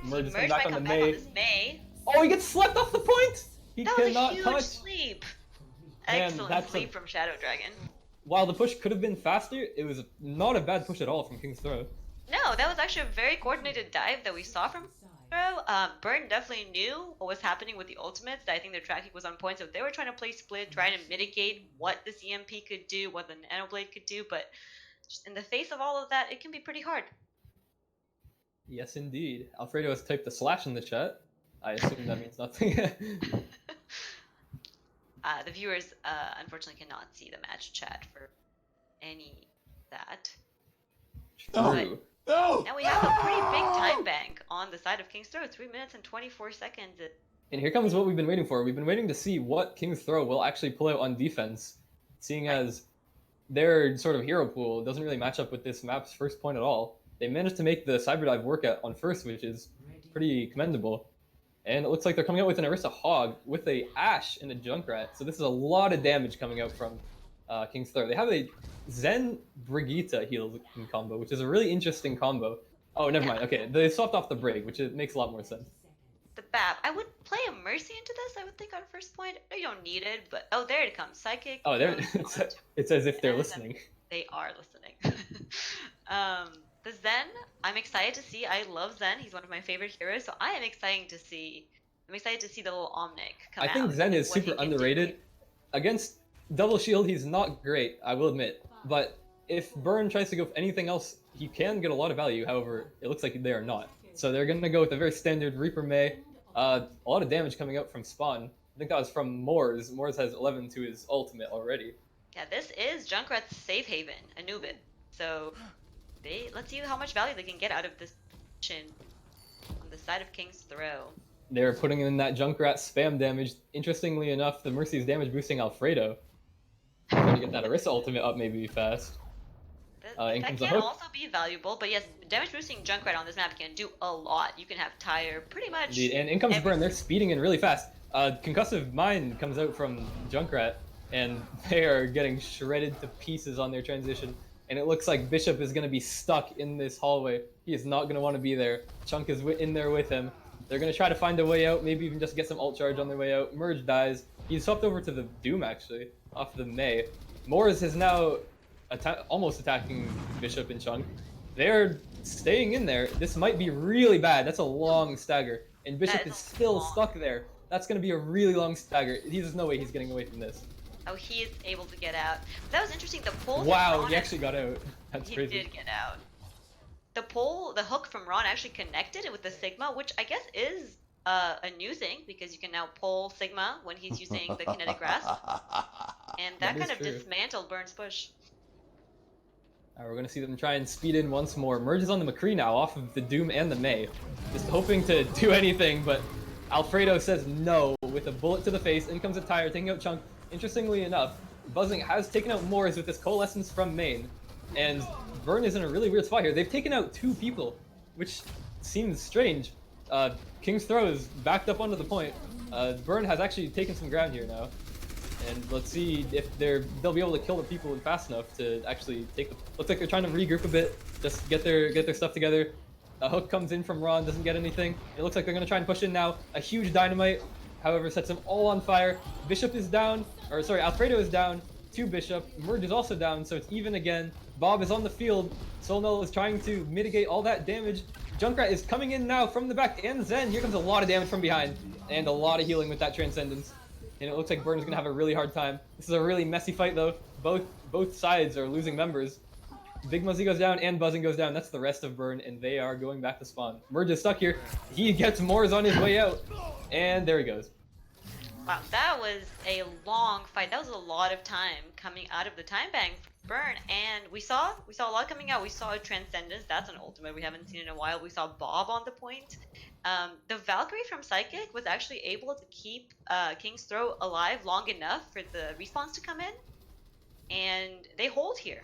Merge is coming Merge back might on the come back on Mei. this Mei. Oh, he gets slept off the point! He That was a cannot huge touch. sleep. Man, Excellent that's sleep from Shadow Dragon. While the push could have been faster, it was not a bad push at all from King's Throw. No, that was actually a very coordinated dive that we saw from Throw. Burn definitely knew what was happening with the ultimates. I think their tracking was on point, so they were trying to play split, trying to mitigate what this EMP could do, what the Nanoblade could do, but just in the face of all of that, it can be pretty hard. Yes, indeed. Alfredo has typed a slash in the chat. I assume that means nothing. The viewers unfortunately cannot see the match chat for any that. True. No! Now we have a pretty big time bank on the side of King's Throw, 3 minutes and 24 seconds. And here comes what we've been waiting for. We've been waiting to see what King's Throw will actually pull out on defense, seeing as their sort of hero pool doesn't really match up with this map's first point at all. They managed to make the cyber dive work out on first, which is pretty commendable. And it looks like they're coming out with an Orisa Hog with a Ashe and a Junkrat. So this is a lot of damage coming out from King's Throw. They have a Zen Brigitte heal combo, which is a really interesting combo. Oh, never mind. Okay, they swapped off the Brig, which makes a lot more sense. The BAP. I would play a Mercy into this, I would think, on first point. No, you don't need it, but... Oh, there it comes. Psychic. Oh, there it's as if they're And listening. They are listening. The Zen, I'm excited to see. I love Zen. He's one of my favorite heroes, so I am excited to see... I'm excited to see the little Omnic come I out. think Zen is what he super can do. underrated. Against Double Shield, he's not great, I will admit. But if Burn tries to go for anything else, he can get a lot of value. However, it looks like they are not. So they're going to go with a very standard Reaper Mei. A lot of damage coming out from Spawn. I think that was from Moors. Moors has 11 to his ultimate already. Yeah, this is Junkrat's safe haven, Anubis. So let's see how much value they can get out of this position on the side of King's Throw. They're putting in that Junkrat spam damage. Interestingly enough, the Mercy is damage boosting Alfredo. Trying to get that Orisa ultimate up maybe fast. In That comes the can hook. also be valuable, but yes, damage boosting Junkrat on this map can do a lot. You can have Tire pretty much. Indeed, and in comes every- Burn. They're speeding in really fast. Concussive Mine comes out from Junkrat, and they are getting shredded to pieces on their transition. And it looks like Bishop is going to be stuck in this hallway. He is not going to want to be there. Chunk is in there with him. They're going to try to find a way out, maybe even just get some ult charge on their way out. Merge dies. He's swapped over to the Doom, actually, off the Mei. Morris is now almost attacking Bishop and Chunk. They're staying in there. This might be really bad. That's a long stagger. And Bishop That is is still long. stuck there. That's going to be a really long stagger. There's no way he's getting away from this. Oh, he is able to get out. That was interesting. The pull. from Wow, Ron he actually got out. That's He crazy. did get out. The hook from Ron actually connected it with the Sigma, which I guess is a new thing because you can now pull Sigma when he's using the kinetic grasp, and that That kind is of true. dismantled Burn's push. We're going to see them try and speed in once more. Merges on the McCree now off of the Doom and the Mei. Just hoping to do anything, but Alfredo says no with a bullet to the face. In comes a Tire, taking out Chunk. Interestingly enough, Buzzing has taken out Moors with this Coalescence from main. And Burn is in a really weird spot here. They've taken out 2 people, which seems strange. King's Throw is backed up onto the point. Burn has actually taken some ground here now. And let's see if they'll be able to kill the people fast enough to actually take the... Looks like they're trying to regroup a bit, just get their stuff together. A hook comes in from Ron, doesn't get anything. It looks like they're going to try and push in now. A huge dynamite, however, sets them all on fire. Bishop is down, or sorry, Alfredo is down to Bishop. Merge is also down, so it's even again. Bob is on the field. Solnel is trying to mitigate all that damage. Junkrat is coming in now from the back, and Zen. Here comes a lot of damage from behind, and a lot of healing with that Transcendence. And it looks like Burn is gonna have a really hard time. This is a really messy fight though. Both sides are losing members. Big Muzzy goes down and Buzzing goes down. That's the rest of Burn, and they are going back to spawn. Merge is stuck here. He gets Moors on his way out, and there he goes. Wow, that was a long fight. That was a lot of time coming out of the time bank for Burn, and we saw a lot coming out. We saw a Transcendence. That's an ultimate we haven't seen in a while. We saw Bob on the point. The Valkyrie from Psychic was actually able to keep King's Throw alive long enough for the respawns to come in, and they hold here.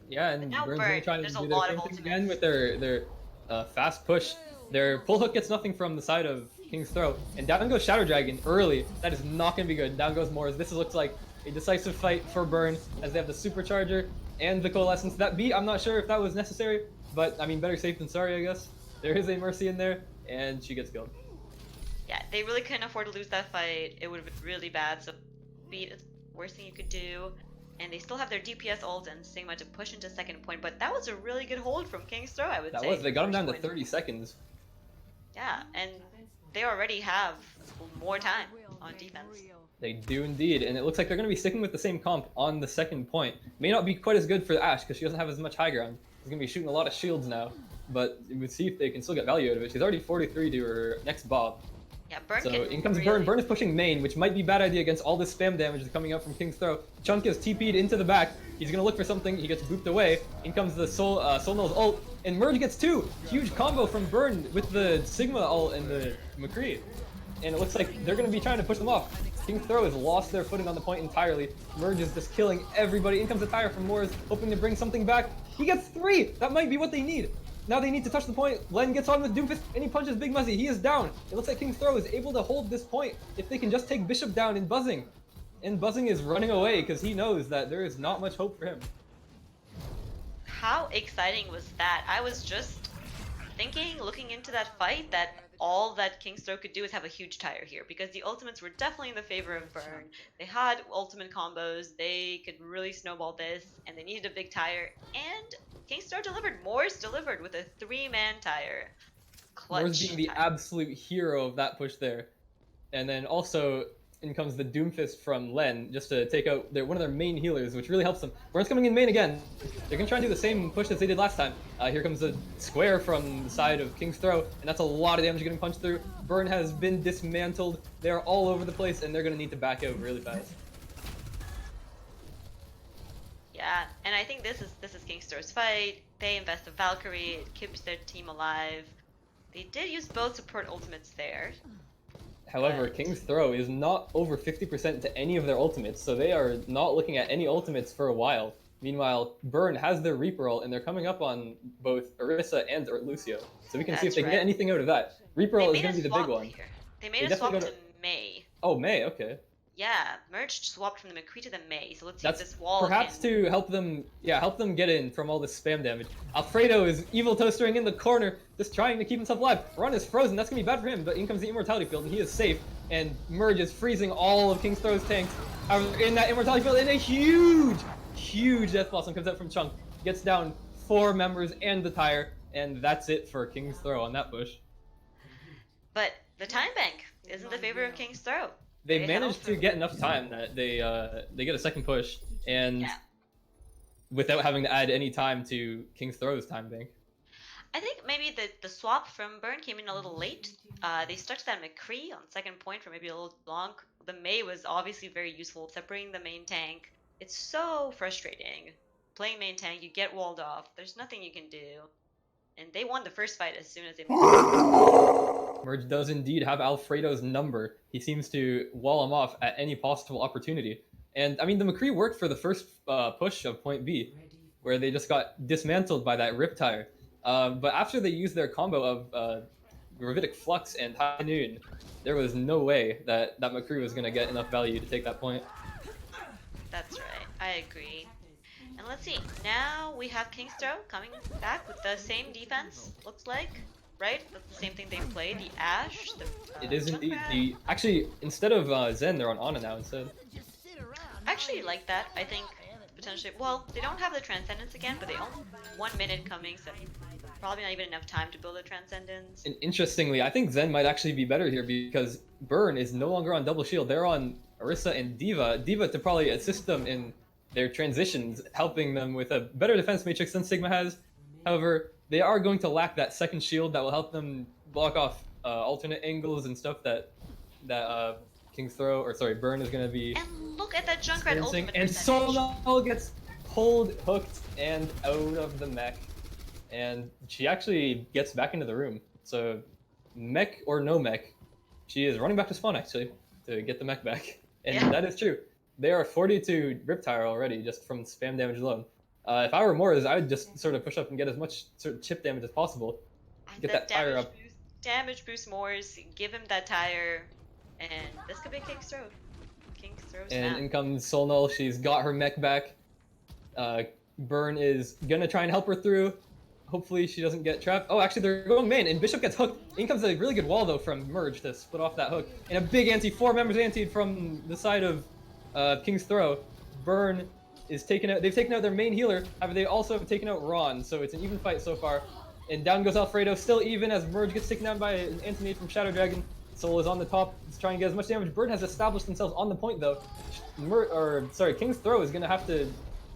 Yeah, and now Burn's Burn, gonna try to there's a do their lot same of thing again ultimates. with their fast push. Their pull hook gets nothing from the side of King's Throw, and down goes Shadow Dragon early. That is not gonna be good. Down goes Moors. This looks like A decisive fight for Burn as they have the Supercharger and the Coalescence. That beat, I'm not sure if that was necessary, but I mean, better safe than sorry, I guess. There is a Mercy in there, and she gets killed. Yeah, they really couldn't afford to lose that fight. It would have been really bad, so beat is the worst thing you could do. And they still have their DPS ult and Sigma to push into second point, but that was a really good hold from King's Throw, I would That say. was, they got him First down to point. 30 seconds. Yeah, and they already have more time on defense. They do indeed, and it looks like they're going to be sticking with the same comp on the second point. May not be quite as good for Ashe because she doesn't have as much high ground. She's going to be shooting a lot of shields now, but we'll see if they can still get value out of it. She's already 43 to her next Bob. Yeah, Burn So can in comes really... Burn. Burn is pushing main, which might be a bad idea against all this spam damage that's coming out from King's Throw. Chunk is TP'd into the back. He's going to look for something. He gets booped away. In comes the Solnul's ult, and Merge gets two. Huge combo from Burn with the Sigma ult and the McCree. And it looks like they're going to be trying to push them off. King's Throw has lost their footing on the point entirely. Merge is just killing everybody. In comes the tire from Moors, hoping to bring something back. He gets three! That might be what they need. Now they need to touch the point. Len gets on with Doomfist, and he punches Big Muzzy. He is down. It looks like King's Throw is able to hold this point if they can just take Bishop down in Buzzing. And Buzzing is running away because he knows that there is not much hope for him. How exciting was that? I was just thinking, looking into that fight, that all that King's Throw could do is have a huge tire here, because the ultimates were definitely in the favor of Burn. They had ultimate combos, they could really snowball this, and they needed a big tire, and King's Throw delivered. Morse delivered with a 3-man tire. Clutch Moors being the tire. absolute hero of that push there. And then also, in comes the Doomfist from Len, just to take out one of their main healers, which really helps them. Burns coming in main again. They're going to try and do the same push as they did last time. Here comes the square from the side of King's Throw, and that's a lot of damage getting punched through. Burn has been dismantled. They are all over the place, and they're going to need to back out really fast. Yeah, and I think this is King's Throw's fight. They invest a Valkyrie, it keeps their team alive. They did use both support ultimates there. However, But- King's Throw is not over 50% to any of their ultimates, so they are not looking at any ultimates for a while. Meanwhile, Burn has their Reaper ult, and they're coming up on both Orisa and Lucio. So we can see if That's they can right. get anything out of that. Reaper They ult is made going a to be the swap big one. here. They made They a swap to definitely Mei. Oh, May, okay. Yeah, Merge swapped from the McCree to the Mei, so let's see That's if this wall perhaps can... to help them get in from all this spam damage. Alfredo is evil toastering in the corner, just trying to keep himself alive. Run is frozen, that's gonna be bad for him, but in comes the Immortality Field, and he is safe. And Merge is freezing all of King's Throw's tanks. However, in that Immortality Field, and a huge Death Blossom comes out from Chunk. Gets down 4 members and the tire, and that's it for King's Throw on that push. But the time bank is in the favor of King's Throw. They had managed also- to get enough time that they get a second push, and Yeah. without having to add any time to King's Throw's time bank. I think maybe the swap from Burn came in a little late. They stuck to that McCree on second point for maybe a little long. The Mei was obviously very useful, separating the main tank. It's so frustrating. Playing main tank, you get walled off. There's nothing you can do. And they won the first fight as soon as they Merge does indeed have Alfredo's number. He seems to wall him off at any possible opportunity. And, I mean, the McCree worked for the first push of point B, where they just got dismantled by that Riptire. But after they used their combo of Gravitic Flux and High Noon, there was no way that McCree was going to get enough value to take that point. That's right, I agree. And let's see, now we have King's Throw coming back with the same defense, looks like. Right? That's the same thing they played, the Ashe, the It is indeed. Junkrat. Actually, instead of Zen, they're on Ana now instead. I actually like that. I think potentially, well, they don't have the Transcendence again, but they only 1 minute coming, so probably not even enough time to build a Transcendence. And interestingly, I think Zen might actually be better here because Burn is no longer on double shield. They're on Orisa and Diva. Diva to probably assist them in their transitions, helping them with a better defense matrix than Sigma has. However, they are going to lack that second shield that will help them block off alternate angles and stuff that King's Throw, or sorry, Burn is going to be And look at that Junkrat experiencing. ultimate And percentage. Solnul gets pulled, hooked, and out of the mech. And she actually gets back into the room. So, mech or no mech, she is running back to spawn actually to get the mech back. And Yeah. that is true. They are 42 Riptire already just from spam damage alone. If I were Morris, I would just sort of push up and get as much sort of chip damage as possible. And Get that tire up. damage boost Moors, give him that tire, and this could be King's Throw. King's Throws And down. in comes Solnull. She's got her mech back. Burn is gonna try and help her through. Hopefully she doesn't get trapped. Oh, actually they're going main, and Bishop gets hooked. In comes a really good wall though from Merge to split off that hook. And a big anti, 4 members anti from the side of King's Throw. Burn is taken out. They've taken out their main healer. However, they also have taken out Ron, so it's an even fight so far. And down goes Alfredo, still even as Merge gets taken down by an anti-nade from Shadow Dragon. Soul is on the top, he's trying to get as much damage. Burn has established themselves on the point though. King's Throw is gonna have to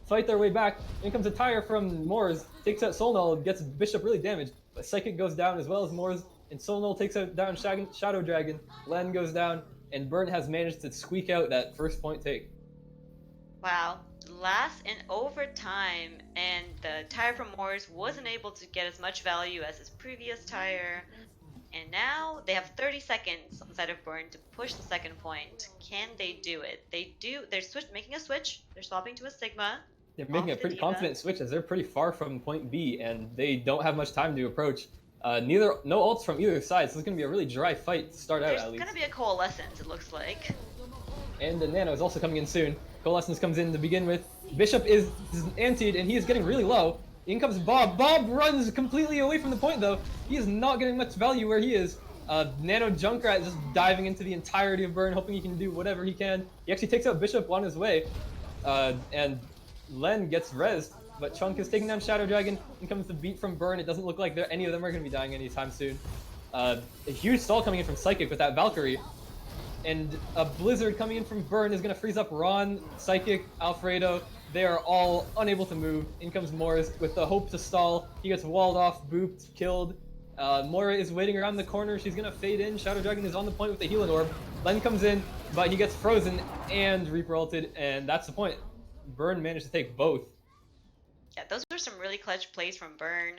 fight their way back. In comes a tire from Moors, takes out Solnull, gets Bishop really damaged. But Psychic goes down as well as Moors, and Solnull takes out down Shadow Dragon. Len goes down, and Burn has managed to squeak out that first point take. Wow. Last in overtime, and the tire from Moors wasn't able to get as much value as his previous tire. And now they have 30 seconds on the side of Burn to push the second point. Can they do it? They do. They're making a switch. They're swapping to a Sigma. They're making a the pretty Diva. confident switch as they're pretty far from point B, and they don't have much time to approach. No ults from either side, so it's going to be a really dry fight to start out There's at least. gonna be a coalescence, it looks like. And the Nano is also coming in soon. Coalescence comes in to begin with. Bishop is antied, and he is getting really low. In comes Bob. Bob runs completely away from the point, though. He is not getting much value where he is. Nano Junkrat just diving into the entirety of Burn, hoping he can do whatever he can. He actually takes out Bishop on his way. And Len gets rezzed, but Chunk is taking down Shadow Dragon. In comes the beat from Burn. It doesn't look like any of them are going to be dying anytime soon. A huge stall coming in from Psychic with that Valkyrie. And a Blizzard coming in from Burn is going to freeze up Ron, Psychic, Alfredo. They are all unable to move. In comes Morris with the hope to stall. He gets walled off, booped, killed. Moira is waiting around the corner. She's going to fade in. Shadow Dragon is on the point with the healing orb. Len comes in, but he gets frozen and Reaper ulted, and that's the point. Burn managed to take both. Yeah, those were some really clutch plays from Burn.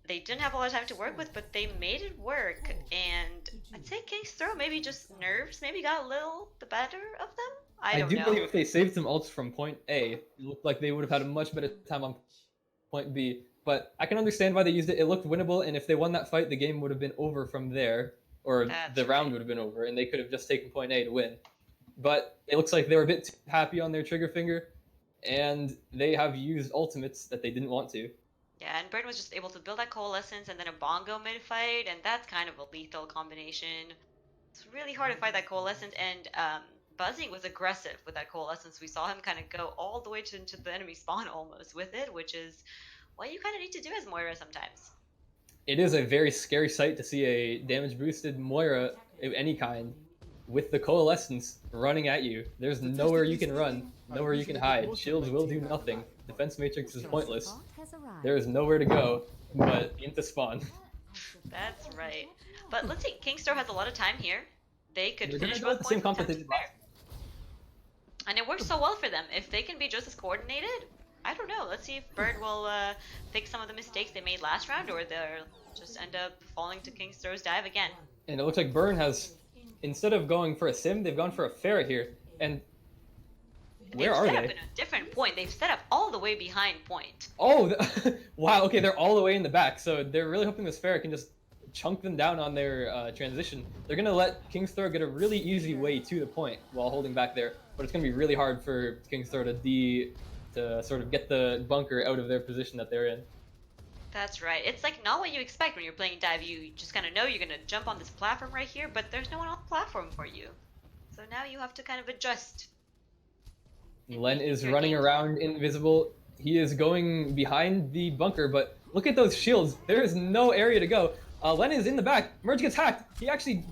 They didn't have a lot of time to work with, but they made it work. And I'd say King's Throw maybe just nerves maybe got a little the better of them. I don't do know. believe if they saved some ults from point A, it looked like they would have had a much better time on point B. But I can understand why they used it. It looked winnable, and if they won that fight, the game would have been over from there, or That's the round right. would have been over, and they could have just taken point A to win. But it looks like they were a bit too happy on their trigger finger, and they have used ultimates that they didn't want to. Yeah, and Burn was just able to build that coalescence and then a bongo mid-fight, and that's kind of a lethal combination. It's really hard to fight that coalescence, and Buzzing was aggressive with that coalescence. We saw him kind of go all the way into the enemy spawn almost with it, which is what you kind of need to do as Moira sometimes. It is a very scary sight to see a damage boosted Moira of any kind with the coalescence running at you. There's nowhere you can run, nowhere you can hide. Shields will do nothing. Defense matrix is pointless. There is nowhere to go but into spawn. That's right. But let's see, King's Throw has a lot of time here. They could They're gonna finish go both with the same points comp that with they 10 did to last. spare. And it works so well for them. If they can be just as coordinated, I don't know. Let's see if Bird will fix some of the mistakes they made last round, or they'll just end up falling to King's Throw's dive again. And it looks like Burn has, instead of going for a sim, they've gone for a ferret here. And where are They've set they? up in a different point. They've set up all the way behind point. Oh, wow. Okay, they're all the way in the back, so they're really hoping this ferret can just chunk them down on their transition. They're gonna let King's Throw get a really easy way to the point while holding back there, but it's gonna be really hard for King's Throw to sort of get the bunker out of their position that they're in. That's right. It's like not what you expect when you're playing dive. You just kind of know you're gonna jump on this platform right here, but there's no one on the platform for you. So now you have to kind of adjust. Len is Your running game. around invisible. He is going behind the bunker, but look at those shields. There is no area to go. Len is in the back. Merge gets hacked. He actually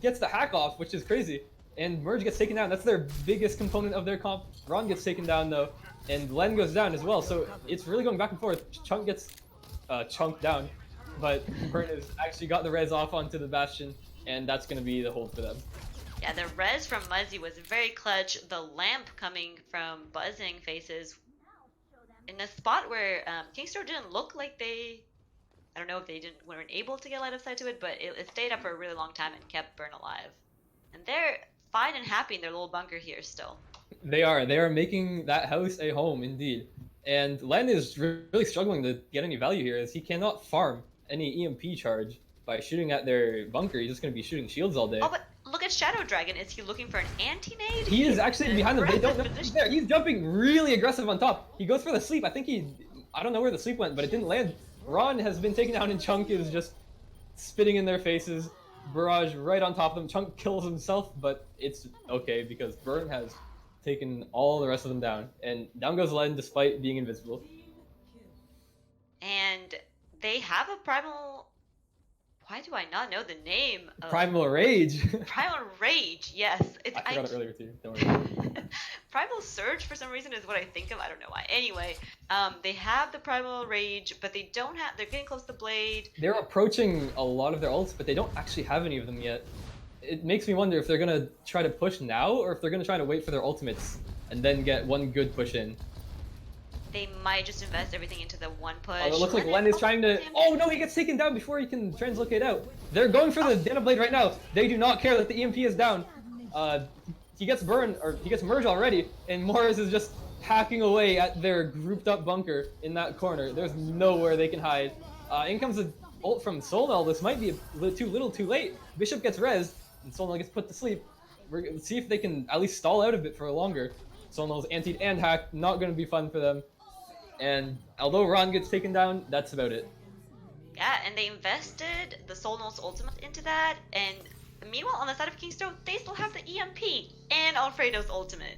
gets the hack off, which is crazy. And Merge gets taken down. That's their biggest component of their comp. Ron gets taken down, though. And Len goes down as well. So it's really going back and forth. Chunk gets chunked down. But Burn has actually got the res off onto the Bastion. And that's going to be the hold for them. Yeah, the res from Muzzy was very clutch. The lamp coming from Buzzing Faces in a spot where Kingstone didn't look like they... I don't know if they weren't able to get line of sight to it, but it stayed up for a really long time and kept Burn alive. And they're fine and happy in their little bunker here still. They are. They are making that house a home, indeed. And Len is really struggling to get any value here, as he cannot farm any EMP charge by shooting at their bunker. He's just going to be shooting shields all day. Oh, but look at Shadow Dragon. Is he looking for an anti-nade? He is actually behind them. They don't know Aggressive he's position. there. He's jumping really aggressive on top. He goes for the sleep. I don't know where the sleep went, but it didn't land. Ron has been taken down, and Chunk is just spitting in their faces. Barrage right on top of them. Chunk kills himself, but it's okay because Burn has taken all the rest of them down. And down goes Len despite being invisible. And they have a primal. Why do I not know the name of Primal Rage. Primal Rage? Yes, it's I forgot it earlier too. Don't worry. Primal Surge for some reason is what I think of. I don't know why. Anyway, they have the Primal Rage, but they don't have. They're getting close to Blade. They're approaching a lot of their ults, but they don't actually have any of them yet. It makes me wonder if they're gonna try to push now, or if they're gonna try to wait for their ultimates and then get one good push in. They might just invest everything into the one push. Oh, it looks like Len is trying to. Oh no, he gets taken down before he can translocate out. They're going for the Dana Blade right now. They do not care that the EMP is down. He gets burned, or he gets merged already, and Morris is just hacking away at their grouped up bunker in that corner. There's nowhere they can hide. In comes the ult from Solnel. This might be too little too late. Bishop gets rezzed, and Solnel gets put to sleep. We're gonna see if they can at least stall out a bit for longer. Solnel's antied and hacked, not going to be fun for them. And although Ron gets taken down, that's about it. Yeah, and they invested the Solnos ultimate into that, and meanwhile on the side of Kingstone, they still have the EMP and Alfredo's ultimate.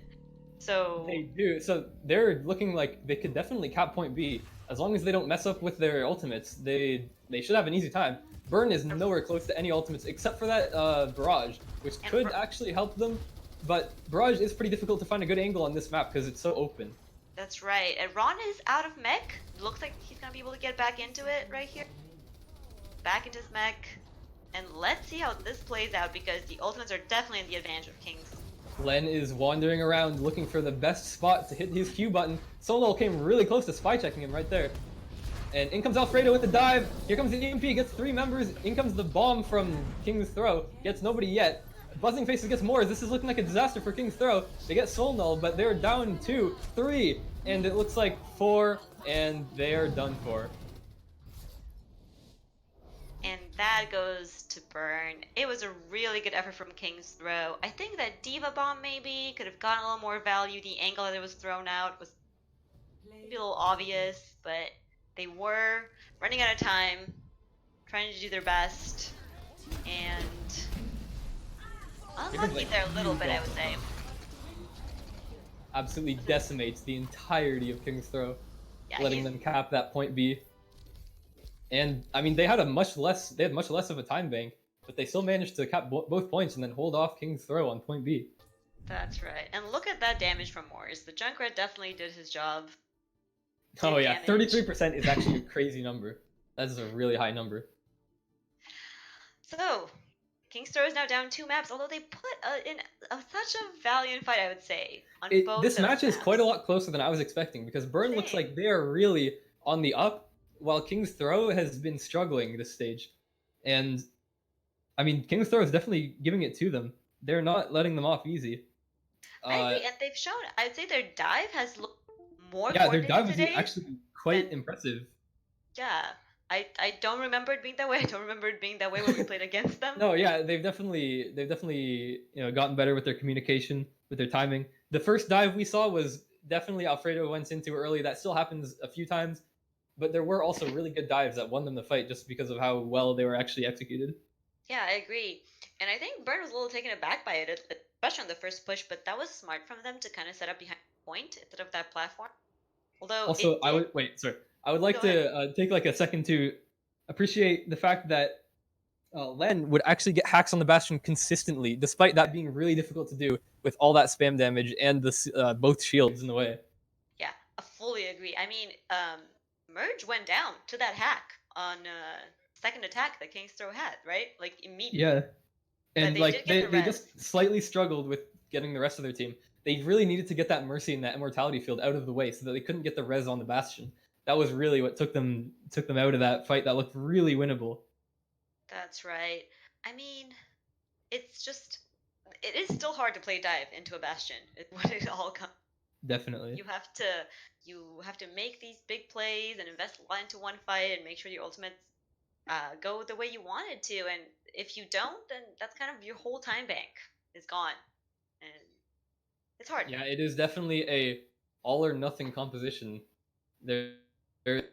So They do. So they're looking like they could definitely cap point B. As long as they don't mess up with their ultimates, they should have an easy time. Burn is nowhere close to any ultimates except for that Barrage, which could actually help them. But Barrage is pretty difficult to find a good angle on this map because it's so open. that's right. And Ron is out of mech. Looks like he's gonna be able to get back into it right here. Back into his mech. And let's see how this plays out because the ultimates are definitely in the advantage of Kings. Len is wandering around looking for the best spot to hit his Q button. Solo came really close to spy checking him right there. And in comes Alfredo with the dive. Here comes the EMP, gets 3 members. In comes the bomb from King's Throw. Gets nobody yet. Buzzing Faces gets more. This is looking like a disaster for King's Throw. They get Soul Null, but they're down 2, 3, and it looks like 4, and they are done for. And that goes to Burn. It was a really good effort from King's Throw. I think that Diva Bomb maybe could have gotten a little more value. The angle that it was thrown out was maybe a little obvious, but they were running out of time, trying to do their best, and unlucky there a little bit, I would say. Absolutely decimates the entirety of King's Throw, Yeah, letting them cap that point B. And I mean, they had much less of a time bank, but they still managed to cap both points and then hold off King's Throw on point B. That's right. And look at that damage from Morris. The Junkrat definitely did his job. Oh yeah, damage. 33% is actually a crazy number. That is a really high number. So, King's Throw is now down 2 maps, although they put in such a valiant fight, I would say, on both This those match is maps. quite a lot closer than I was expecting because Burn looks Same. like they are really on the up, while King's Throw has been struggling this stage. And I mean, King's Throw is definitely giving it to them. They're not letting them off easy. I agree, and they've shown. I'd say their dive has looked more. Yeah, their coordinated dive is today. actually quite and- impressive. Yeah, I don't remember it being that way. I don't remember it being that way when we played against them. No, yeah, they've definitely gotten better with their communication, with their timing. The first dive we saw was definitely Alfredo went into early. That still happens a few times, but there were also really good dives that won them the fight just because of how well they were actually executed. Yeah, I agree. And I think Burn was a little taken aback by it, especially on the first push, but that was smart from them to kind of set up behind the point instead of that platform. Although Also, I would like Go to take like a second to appreciate the fact that Len would actually get hacks on the Bastion consistently, despite that being really difficult to do with all that spam damage and the both shields in the way. Yeah, I fully agree. I mean, Merge went down to that hack on second attack that King's Throw had, right? Like immediately. Yeah, and they like did get the they just slightly struggled with getting the rest of their team. They really needed to get that Mercy and that Immortality field out of the way so that they couldn't get the res on the Bastion. That was really what took them out of that fight that looked really winnable. That's right. I mean, it's just it is still hard to play dive into a bastion. When it all comes, Definitely. you have to make these big plays and invest a lot into one fight and make sure your ultimates go the way you want it to. And if you don't, then that's kind of your whole time bank is gone, and it's hard. Yeah, it is definitely a all or nothing composition. There, there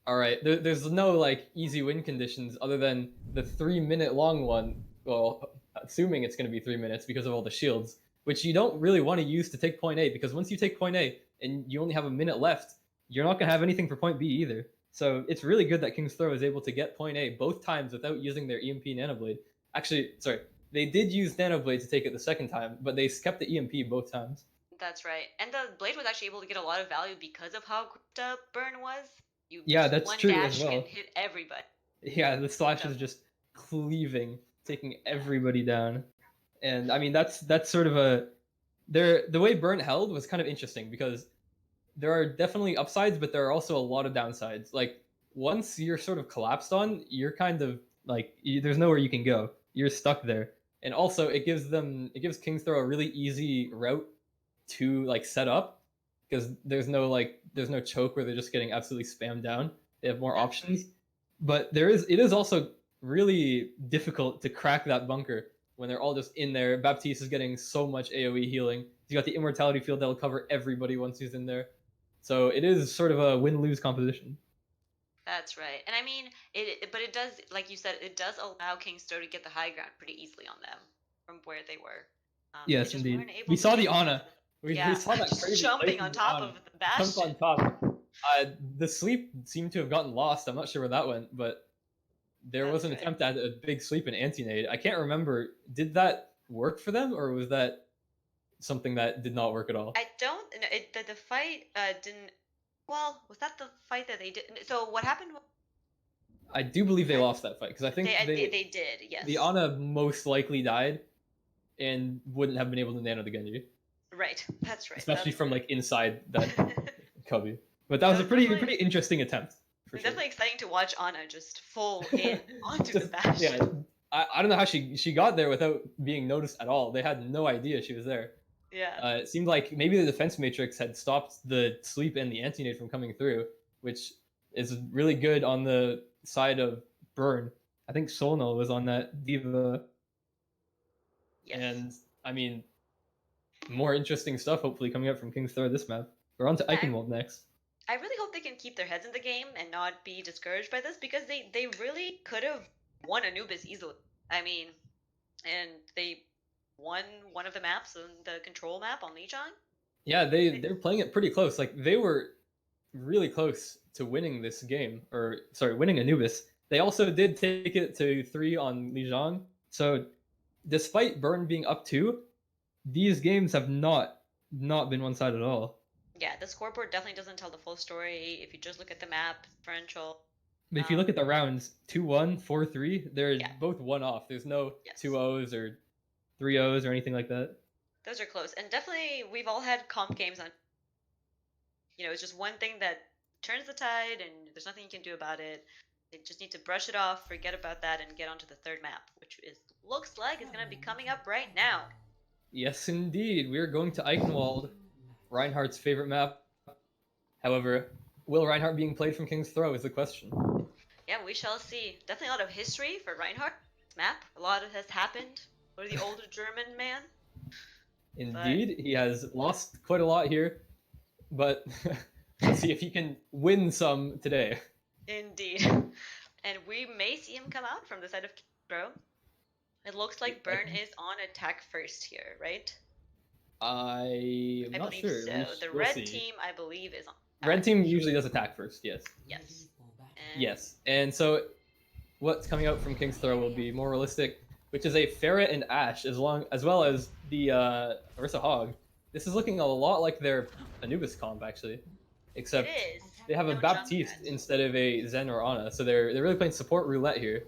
all right. There's no like easy win conditions other than the 3 minute long one. Well, assuming it's going to be 3 minutes because of all the shields, which you don't really want to use to take point A because once you take point A and you only have a minute left, you're not going to have anything for point B either. So it's really good that King's Throw is able to get point A both times without using their EMP Nanoblade. Actually, sorry, they did use Nanoblade to take it the second time, but they kept the EMP both times. That's right. And the blade was actually able to get a lot of value because of how grouped up Burn was. You Yeah, just that's one true dash as well. can hit everybody. Yeah, the slash is just cleaving, taking everybody down. And I mean that's sort of a the way Burn held was kind of interesting because there are definitely upsides, but there are also a lot of downsides. Like once you're sort of collapsed on, you're kind of like there's nowhere you can go. You're stuck there. And also it gives King's Throw a really easy route to like set up because there's no choke where they're just getting absolutely spammed down. They have more Yeah. options. But it is also really difficult to crack that bunker when they're all just in there. Baptiste is getting so much AoE healing. He's got the immortality field that'll cover everybody once he's in there. So it is sort of a win-lose composition. That's right. And I mean, but it does, like you said, it does allow King's Throw to get the high ground pretty easily on them from where they were. They Yes, just indeed. weren't able We to saw the get- Ana. We Yeah, saw that just crazy jumping place on with top Ana. of the Jumped bastion. on top. The sleep seemed to have gotten lost. I'm not sure where that went, but there was an That's right. attempt at a big sleep in anti-nade. I can't remember. Did that work for them, or was that something that did not work at all? I don't. No, the fight didn't. Well, was that the fight that they did? So what happened? I do believe they lost that fight because I think They did. Yes. the Ana most likely died and wouldn't have been able to nano the Genji, Right. That's right. especially That's from right. like inside that cubby. But that was a That's pretty definitely- interesting attempt. For It's sure. definitely exciting to watch Ana just full in onto the Just- bastion. Yeah, I don't know how she got there without being noticed at all. They had no idea she was there. Yeah. It seemed like maybe the defense matrix had stopped the sleep and the anti-nade from coming through, which is really good on the side of Burn. I think Solno was on that Diva, Yes. and I mean, more interesting stuff hopefully coming up from King's Throw this map. We're on to Yeah, Eichenwald next. I really hope they can keep their heads in the game and not be discouraged by this because they really could have won Anubis easily. I mean, and they won one of the maps on the control map on Lijiang. Yeah, they're playing it pretty close. Like they were really close to winning this game, or sorry, winning Anubis. They also did take it to 3 on Lijiang. So despite Burn being up 2, these games have not been one sided at all. Yeah, the scoreboard definitely doesn't tell the full story. If you just look at the map differential, But if you look at the rounds, 2-1, 4-3, they're Yeah. both one off. There's no Yes. 2-0s or 3-0s or anything like that. those are close. And definitely, we've all had comp games on. It's just one thing that turns the tide, and there's nothing you can do about it. They just need to brush it off, forget about that, and get onto the third map, which looks like it's gonna be coming up right now. Yes, indeed. We're going to Eichenwald, Reinhardt's favorite map. However, will Reinhardt being played from King's Throw is the question. Yeah, we shall see. Definitely a lot of history for Reinhardt. This map, a lot has happened for the older German man. Indeed, he has lost quite a lot here, but let's see if he can win some today. Indeed. And we may see him come out from the side of Bro. It looks like Burn is on attack first here, right? I'm I not believe sure. so. The We'll red see. team, I believe, is on. Red team usually does attack first, yes. Yes. And Yes, and so what's coming out from King's Throw will be more realistic, which is a Ferret and Ashe, as well as the Orisa Hog. This is looking a lot like their Anubis comp, actually, except It is. they have a No Baptiste Junkrat. instead of a Zen or Ana, so they're really playing support roulette here.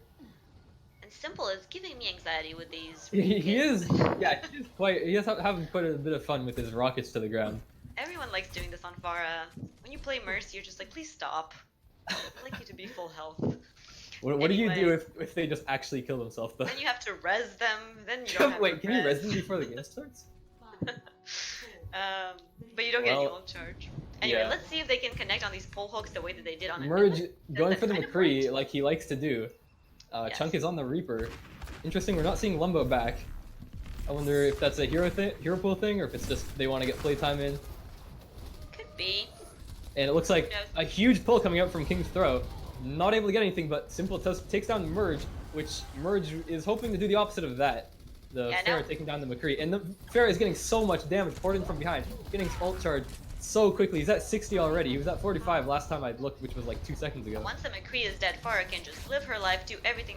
And Simple is giving me anxiety with these. He rockets. is, yeah, he is having quite a bit of fun with his rockets to the ground. Everyone likes doing this on Pharah. When you play Mercy, you're just like, please stop. I'd like you to be full health. What do you do Anyway. if they just actually kill themselves, though? Then you have to res them. Then you don't have Wait, to can you res them before the game starts? But you don't get any Well, ult charge. Anyway, yeah. let's see if they can connect on these pole hooks the way that they did on Merge Anubis. going that for the kind of McCree worked? like he likes to do. Yes. Chunk is on the Reaper. Interesting, we're not seeing Lumbo back. I wonder if that's a hero pool thing, or if it's just they want to get playtime in. Could be. And it looks like Who knows? a huge pull coming out from King's Throw. Not able to get anything, but Simple takes down Merge, which Merge is hoping to do the opposite of that. The Yeah, Pharah no. taking down the McCree. And the Pharah is getting so much damage poured in from behind. Getting his ult charge so quickly. He's at 60 already. He was at 45 last time I looked, which was like 2 seconds ago. Once the McCree is dead, Farah can just live her life, do everything.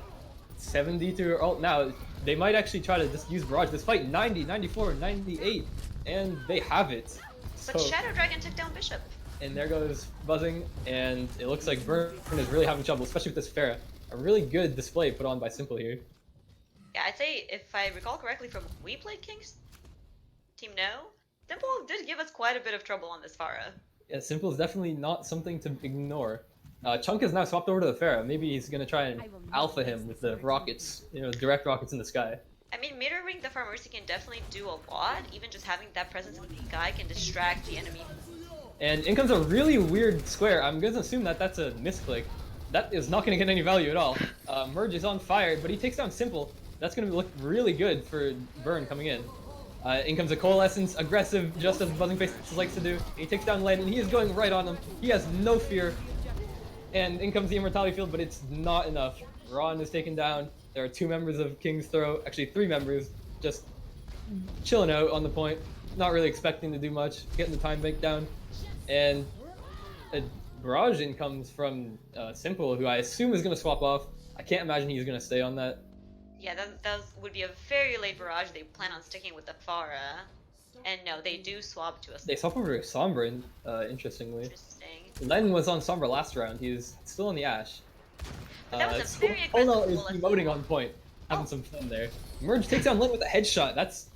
70 to her ult now. They might actually try to just use Barrage. This fight 90, 94, 98, and they have it. But So, Shadow Dragon took down Bishop. and there goes Buzzing, and it looks like Burn is really having trouble, especially with this Pharah. A really good display put on by Simple here. Yeah, I'd say if I recall correctly from when we played King's Team No, Simple did give us quite a bit of trouble on this Farah. Yeah, Simple is definitely not something to ignore. Chunk is now swapped over to the Pharah. Maybe he's gonna try and alpha him with the rockets, direct rockets in the sky. I mean, mirroring the Pharmercy can definitely do a lot. Even just having that presence in the sky can distract the enemy. And in comes a really weird square. I'm gonna assume that that's a misclick. That is not gonna get any value at all. Merge is on fire, but he takes down Simple. That's gonna look really good for Burn coming in. In comes a Coalescence, aggressive, just as Buzzingface likes to do. He takes down Len, and he is going right on him. He has no fear. And in comes the Immortality Field, but it's not enough. Ron is taken down. There are 2 members of King's Throw, actually 3 members, just chilling out on the point, not really expecting to do much, getting the time bank down. And a barrage in comes from Simple, who I assume is going to swap off. I can't imagine he's going to stay on that. Yeah, that would be a very late barrage. They plan on sticking with the Farah. And no, they do swap to us. They swap over to Sombra, interestingly. Interesting. Len was on Sombra last round. He's still on the Ash. But that was a very aggressive Ono is bullet. emoting on point, having some fun there. Merge takes down Len with a headshot. That's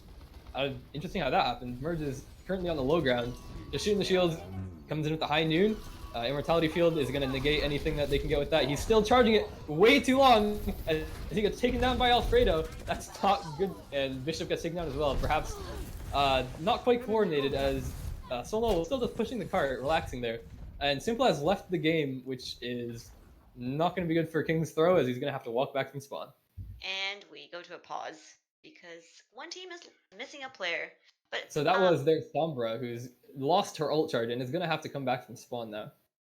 interesting how that happened. Merge is currently on the low ground, just shooting the shields. Comes in with the high noon. Immortality Field is going to negate anything that they can get with that. He's still charging it way too long as he gets taken down by Alfredo. That's not good. And Bishop gets taken down as well. Perhaps not quite coordinated as Solo was still just pushing the cart, relaxing there. And Simple has left the game, which is not going to be good for King's Throw as he's going to have to walk back from spawn. And we go to a pause because one team is missing a player. But So that was their Sombra, who's lost her ult charge and is going to have to come back from spawn now.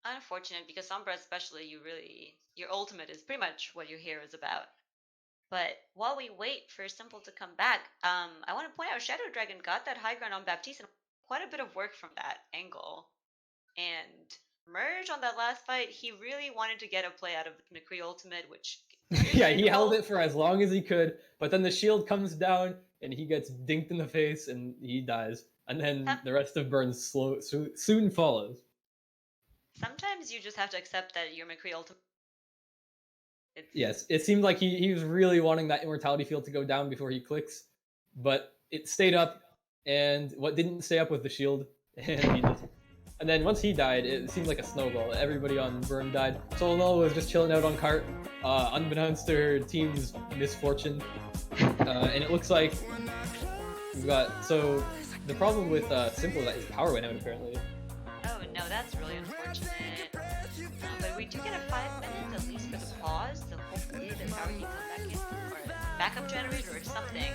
unfortunate because Sombra especially, your ultimate is pretty much what your hero is about. But while we wait for Simple to come back, I want to point out Shadow Dragon got that high ground on Baptiste and quite a bit of work from that angle. And Merge on that last fight, he really wanted to get a play out of the McCree ultimate, which Yeah, he held it for as long as he could, but then the shield comes down and he gets dinked in the face and he dies. And then the rest of Burn soon follows. sometimes you just have to accept that your McCree ultimate. Yes, it seemed like he was really wanting that Immortality Field to go down before he clicks, but it stayed up, and what didn't stay up was the shield, and then once he died, it seemed like a snowball. Everybody on Burn died. Solo was just chilling out on cart, unbeknownst to her team's misfortune, and it looks like we've got, so the problem with Simple is that his power went out apparently. Oh no, that's really unfortunate. But we do get a 5 minutes at least for the pause, so hopefully the power can come back in, or a backup generator or something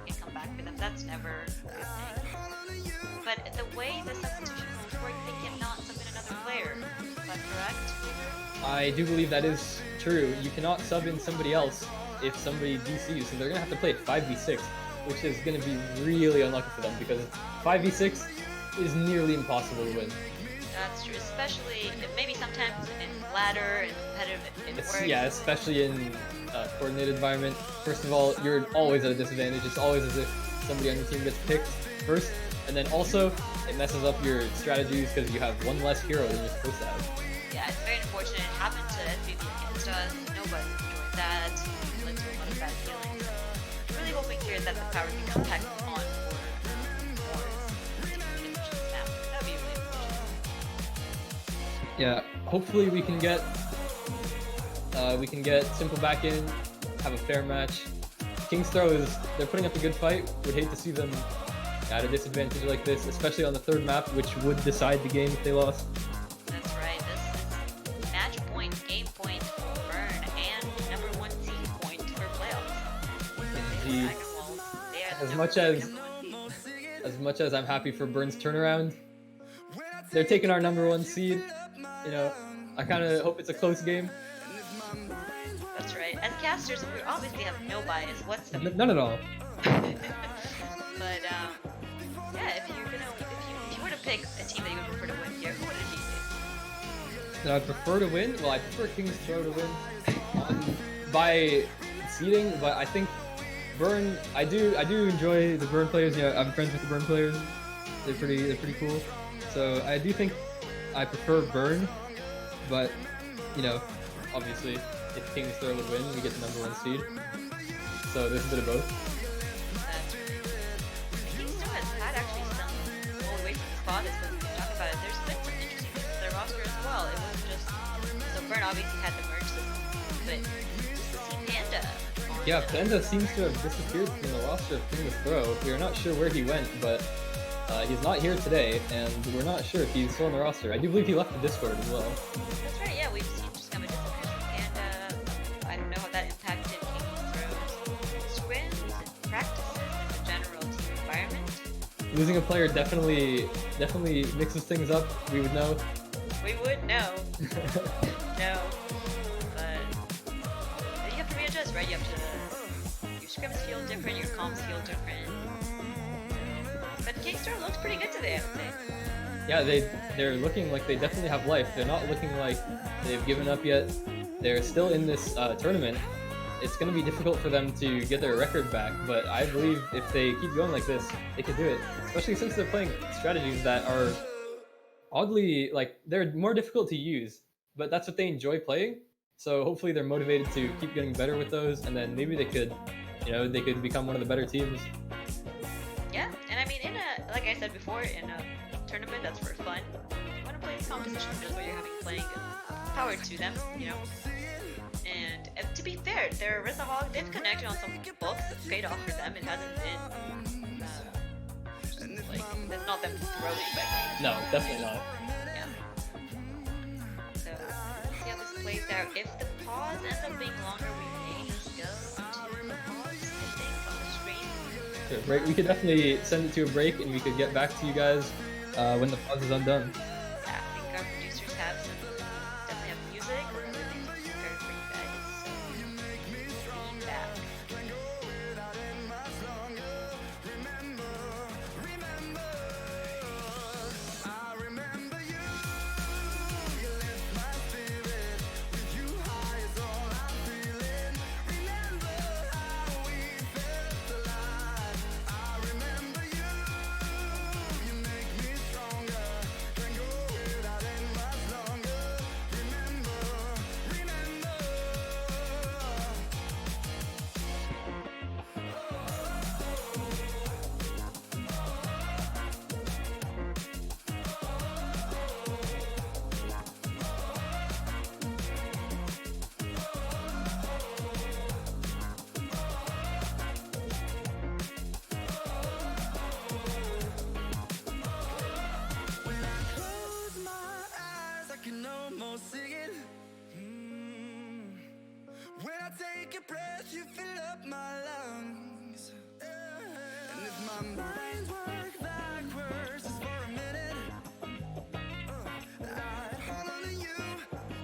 can come back for them. That's never a good thing. But the way the substitution rules work, they cannot submit another player. Is that correct? I do believe that is true. You cannot sub in somebody else if somebody DCs, so they're going to have to play 5v6, which is going to be really unlucky for them because 5v6 is nearly impossible to win. That's true, especially maybe sometimes in ladder and competitive it works. Yeah, especially in a coordinated environment. First of all, you're always at a disadvantage. It's always as if somebody on your team gets picked first, and then also it messes up your strategies because you have one less hero than you're supposed to have. Yeah, it's very unfortunate. It happened to SBB against us. Nobody enjoyed that. It led to a lot of bad feelings. Really hoping here that the power can come back on for finish this map. That would be really unfortunate. Yeah, hopefully we can get Simple back in, have a fair match. King's Throw they're putting up a good fight. Would hate to see them at a disadvantage like this, especially on the third map, which would decide the game if they lost. That's right. This is match point, game point, Burn, and number 1 seed point for playoffs. much as much as I'm happy for Burn's turnaround, they're taking our #1 seed. You know, I kind of hope it's a close game. That's right. As casters, we obviously have no bias whatsoever. None at all. But yeah, if you were to pick a team that you would prefer to win here, who would it be? That I prefer to win? Well, I prefer King's Throw to win by seeding, but I think Burn. I do enjoy the Burn players. You know, I'm friends with the Burn players. They're pretty cool. So I do think I prefer Burn, but you know, obviously, if King's Throw would win, we get the #1 seed. So there's a bit of both. King's Throw has had actually some all the way from the spot is what we can talk about. There's been some interesting things to their roster as well. It wasn't just so Burn obviously had the merge system, but see Panda. Yeah, Panda seems to have disappeared from the roster of King's Throw. We are not sure where he went, but he's not here today, and we're not sure if he's still on the roster. I do believe he left the Discord as well. That's right, yeah, we've seen just kind of disappear from Panda. I don't know how that impacted King's Throw's scrims and practices and the general team environment. Losing a player definitely mixes things up. We would know. We would know. No. But you have to readjust, right? You have to. Your scrims feel different, your comms feel different. But King's Throw looks pretty good today, I would say. Yeah, they're looking like they definitely have life. They're not looking like they've given up yet. They're still in this tournament. It's going to be difficult for them to get their record back, but I believe if they keep going like this, they can do it. Especially since they're playing strategies that are oddly, like, they're more difficult to use, but that's what they enjoy playing. So hopefully they're motivated to keep getting better with those, and then maybe they could, you know, they could become one of the better teams. Yeah, and I mean, like I said before, in a tournament that's for fun, you want to play these competitions just what you're having playing, and power to them, you know. And to be fair, their Rizahog did connect on some books that paid off for them. It hasn't been like it's not them throwing back. No, definitely not. Yeah. So let's see how this plays out. If the pause ends up being longer, we may just go to the pause. I think on the stream. Sure, break. We could definitely send it to a break, and we could get back to you guys when the pause is undone. Yeah, I think our producers have some definitely have music or other things prepared for you guys. So be back. When I take a breath, you fill up my lungs. And if my mind works backwards just for a minute, I'd hold on to you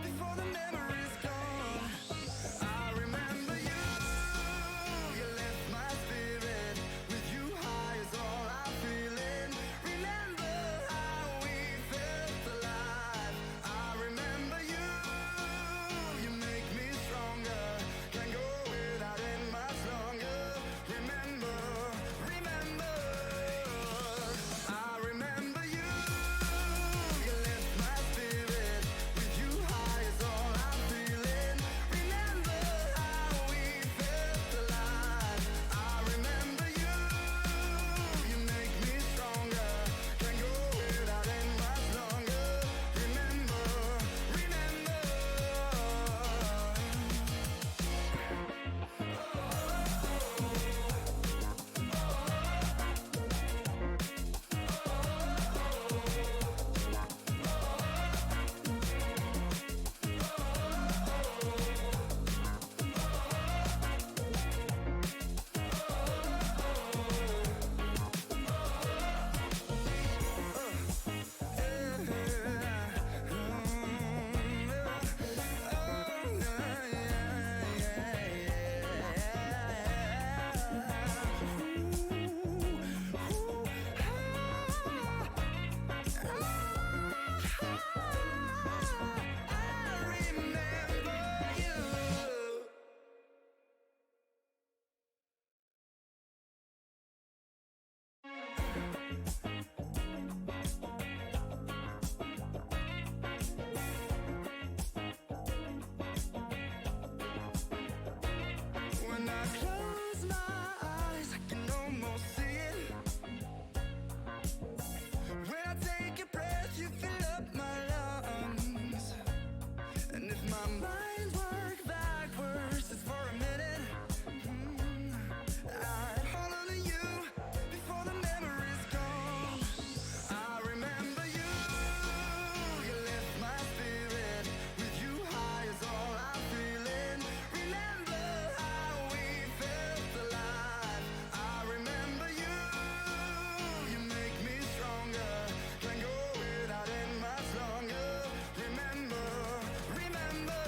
before the memory's gone. I remember you, you left my spirit. With you high is all I'm feeling. Remember how we felt alive. I remember you, you make me stronger. Can't go without it much longer. Remember, remember. When I close my eyes, I can almost see it. When I take a breath, you fill up my lungs. And if my mind work backwards just for a minute, I'd hold on to you before the memory's gone. I remember you, you lift my spirit. With you high is all I'm feeling. Remember how we felt alive. I remember you, you make me stronger. Can't go without it much longer. Remember, remember,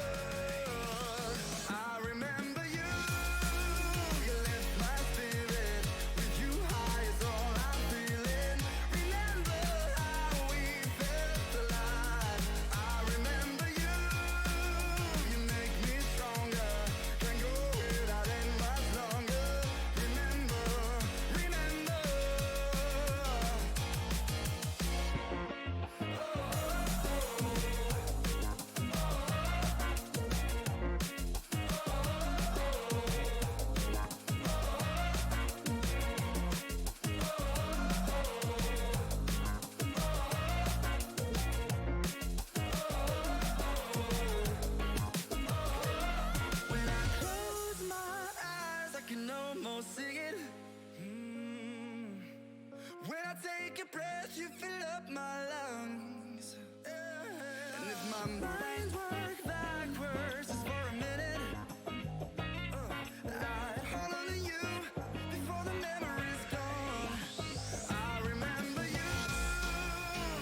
I remember you, you lift my spirit. With you high is all I'm feeling. Remember how we felt alive. I remember you, you make me stronger. Can't go without it much longer. Remember, remember. When I close my eyes, I can almost see it. When I take a breath, you fill up my lungs. And if my mind work backwards just for a minute, I'd hold on to you before the memory's gone. I remember you,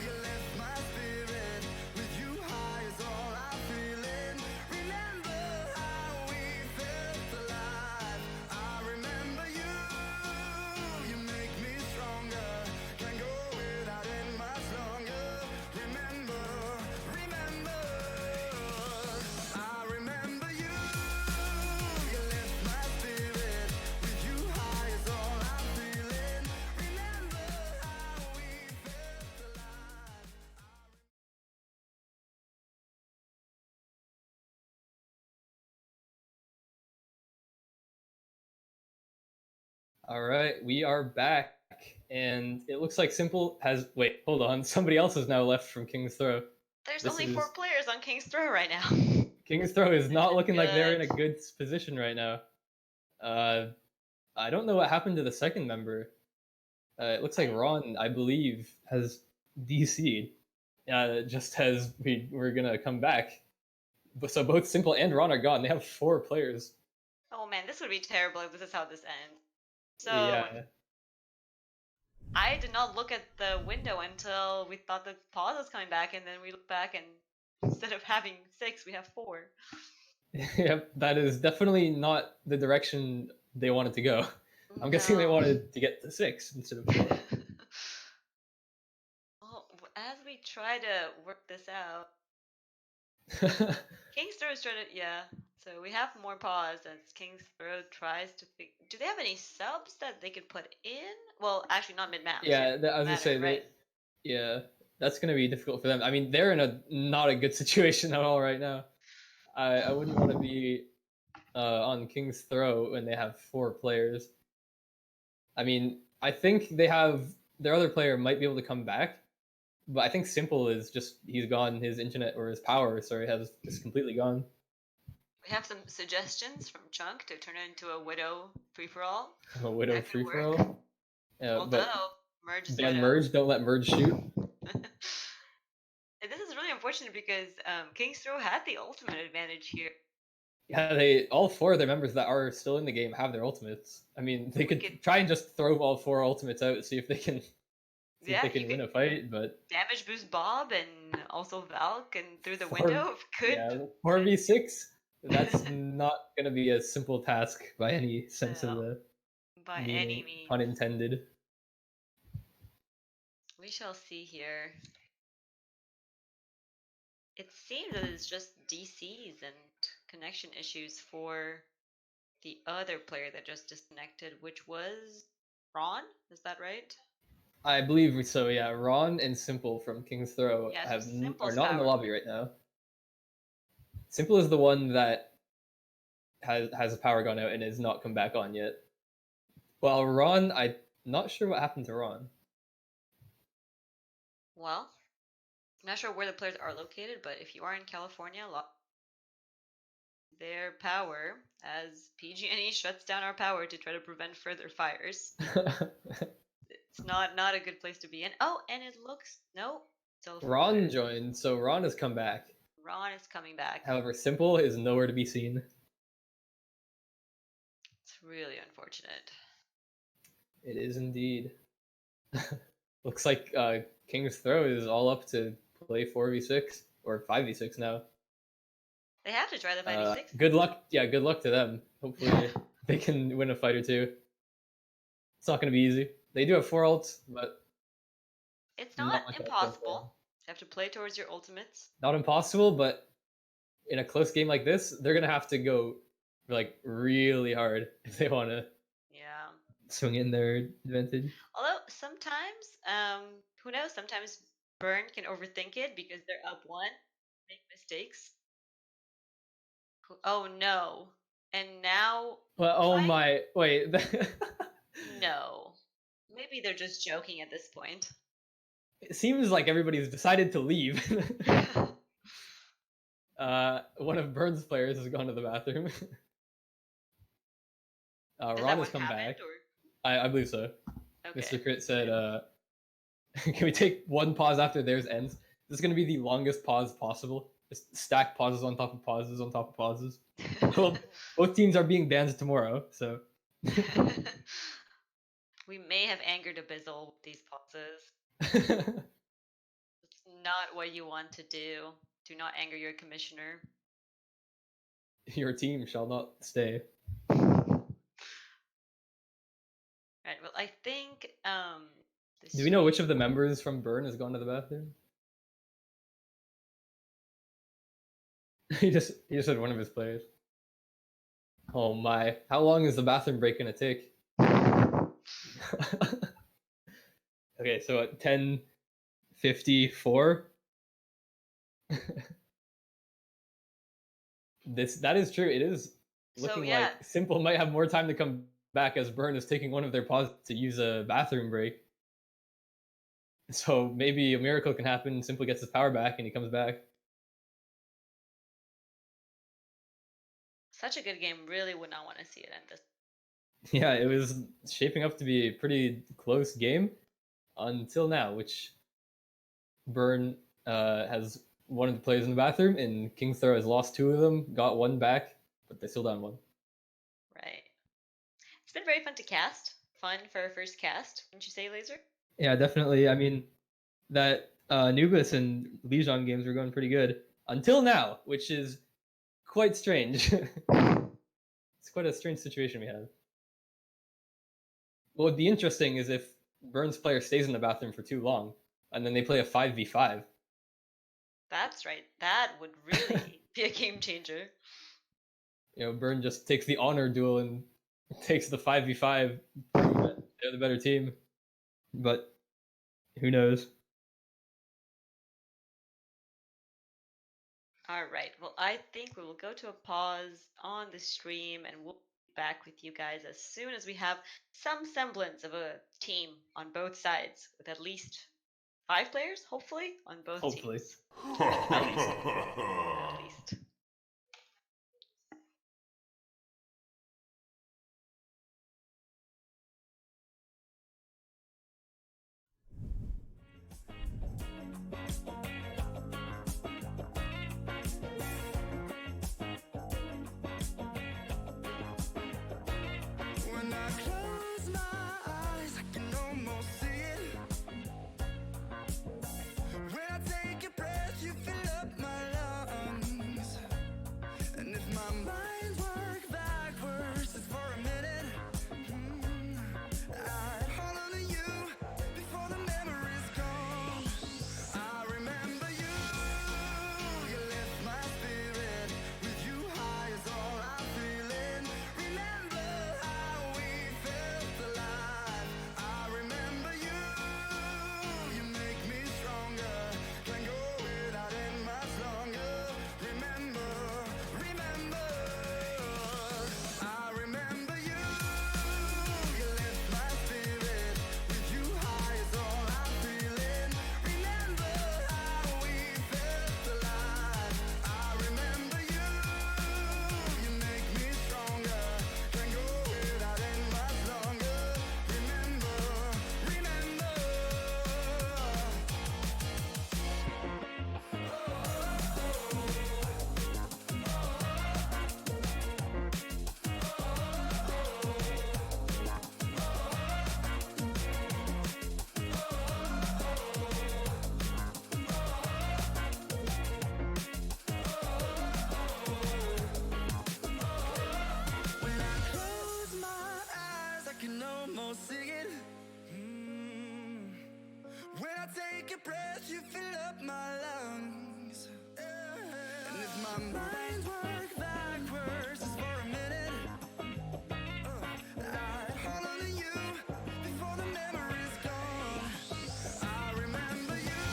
you lift my spirit. With you high is all I'm feeling. Remember how we felt alive. I remember you, you make me stronger. Can't go without it much longer. Remember, remember, I remember you, you lift my spirit. With you high is all I'm feeling. Remember how we felt alive. All right, we are back, and it looks like Simple has. Wait, hold on. Somebody else is now left from King's Throw. There's This only is- 4 players on King's Throw right now. King's Throw is not looking like they're in a Good. good position right now. I don't know what happened to the second member. It looks like Ron, I believe, has DC'd. Just as we're gonna come back. So both Simple and Ron are gone. They have 4 players. Oh man, this would be terrible if this is how this ends. So Yeah. I did not look at the window until we thought the pause was coming back, and then we looked back, and instead of having 6, we have 4. Yep, that is definitely not the direction they wanted to go. I'm guessing they No. wanted to get to 6 instead of 4. Well, as we try to work this out, King's Throw is trying to, yeah. So we have more pause as King's Throw tries to do they have any subs that they could put in? Well, actually not mid-map. So Yeah, it doesn't I was gonna matter, say right? yeah, that's gonna be difficult for them. I mean, they're in a not a good situation at all right now. I wouldn't want to be on King's Throw when they have 4 players. I mean, I think they have their other player might be able to come back, but I think Simple is just he's gone. His internet or his power, sorry, is completely gone. We have some suggestions from Chunk to turn it into a Widow free-for-all. A Widow That could free for work. all. Yeah, Although, but Merge is ban Widow. merge. Don't let merge shoot. And this is really unfortunate because King's Throw had the ultimate advantage here. Yeah, they all 4 of their members that are still in the game have their ultimates. I mean, they could try and just throw all 4 ultimates out, see if they can Yeah, you win could a fight. But damage boost Bob and also Valk and through the 4 window could. yeah, 4v6. That's not gonna be a simple task by any sense of No, the by meaning, any means. pun intended. We shall see here. It seems that it's just DCs and connection issues for the other player that just disconnected, which was Ron. Is that right? I believe so. Yeah, Ron and Simple from King's Throw Yeah, so are Simple's not in the power. lobby right now. Simple is the one that has a power gone out and has not come back on yet. Well, Ron, I'm not sure what happened to Ron. Well, I'm not sure where the players are located, but if you are in California, their power as PG&E shuts down our power to try to prevent further fires. It's not a good place to be in. Oh, and it looks no, still Ron joined, so Ron has come back. Ron is coming back. However, Simple is nowhere to be seen. It's really unfortunate. It is indeed. Looks like King's Throw is all up to play 4v6 or 5v6 now. They have to try the 5v6. Good luck. Yeah, good luck to them. Hopefully they can win a fight or two. It's not going to be easy. They do have 4 ults, but it's not like impossible. You have to play towards your ultimates. Not impossible, but in a close game like this, they're going to have to go like really hard if they want to swing in their advantage. Although sometimes, who knows, sometimes Burn can overthink it because they're up 1, make mistakes. Oh no. And now... Well, oh my, wait. No. Maybe they're just joking at this point. It seems like everybody's decided to leave. One of Burn's players has gone to the bathroom. Ron has come back. I believe so. Okay. Mr. Crit said, can we take one pause after theirs ends? This is going to be the longest pause possible. Just stack pauses on top of pauses on top of pauses. Well, both teams are being banned tomorrow, so... We may have angered Abyssal with these pauses. It's not what you want to do. Do not anger your commissioner. Your team shall not stay. Right, well, I think... Do we know which of the members from Burn has gone to the bathroom? He just said one of his players. Oh my. How long is the bathroom break gonna take? Okay, so at 10:54. That is true. It is looking like Simple might have more time to come back as Burn is taking one of their pauses to use a bathroom break. So maybe a miracle can happen. Simple gets his power back and he comes back. Such a good game. Really would not want to see it end this. Yeah, it was shaping up to be a pretty close game until now, which Burn has one of the players in the bathroom, and King's Throw has lost 2 of them, got 1 back, but they still down 1. Right. It's been very fun to cast. Fun for our first cast, wouldn't you say, Laser? Yeah, definitely. I mean, that Nubis and Lijon games were going pretty good until now, which is quite strange. It's quite a strange situation we have. What would be interesting is if Burn's player stays in the bathroom for too long, and then they play a 5v5. That's right. That would really be a game changer. You know, Burn just takes the honor duel and takes the 5v5. They're the better team. But who knows? All right. Well, I think we will go to a pause on the stream and we'll be back with you guys as soon as we have some semblance of a team on both sides with at least 5 players, hopefully, on both teams. At least. When I close my eyes, I can almost see it. When I take a breath, you fill up my lungs. And if my mind works backwards just for a minute, I'd hold on to you before the memory's gone. I remember you, you lift my spirit. With you high is all I'm feeling. Remember how we felt. take a breath, you fill up my lungs. And if my mind work backwards just for a minute, I hold on to you before the memory's gone. I remember you,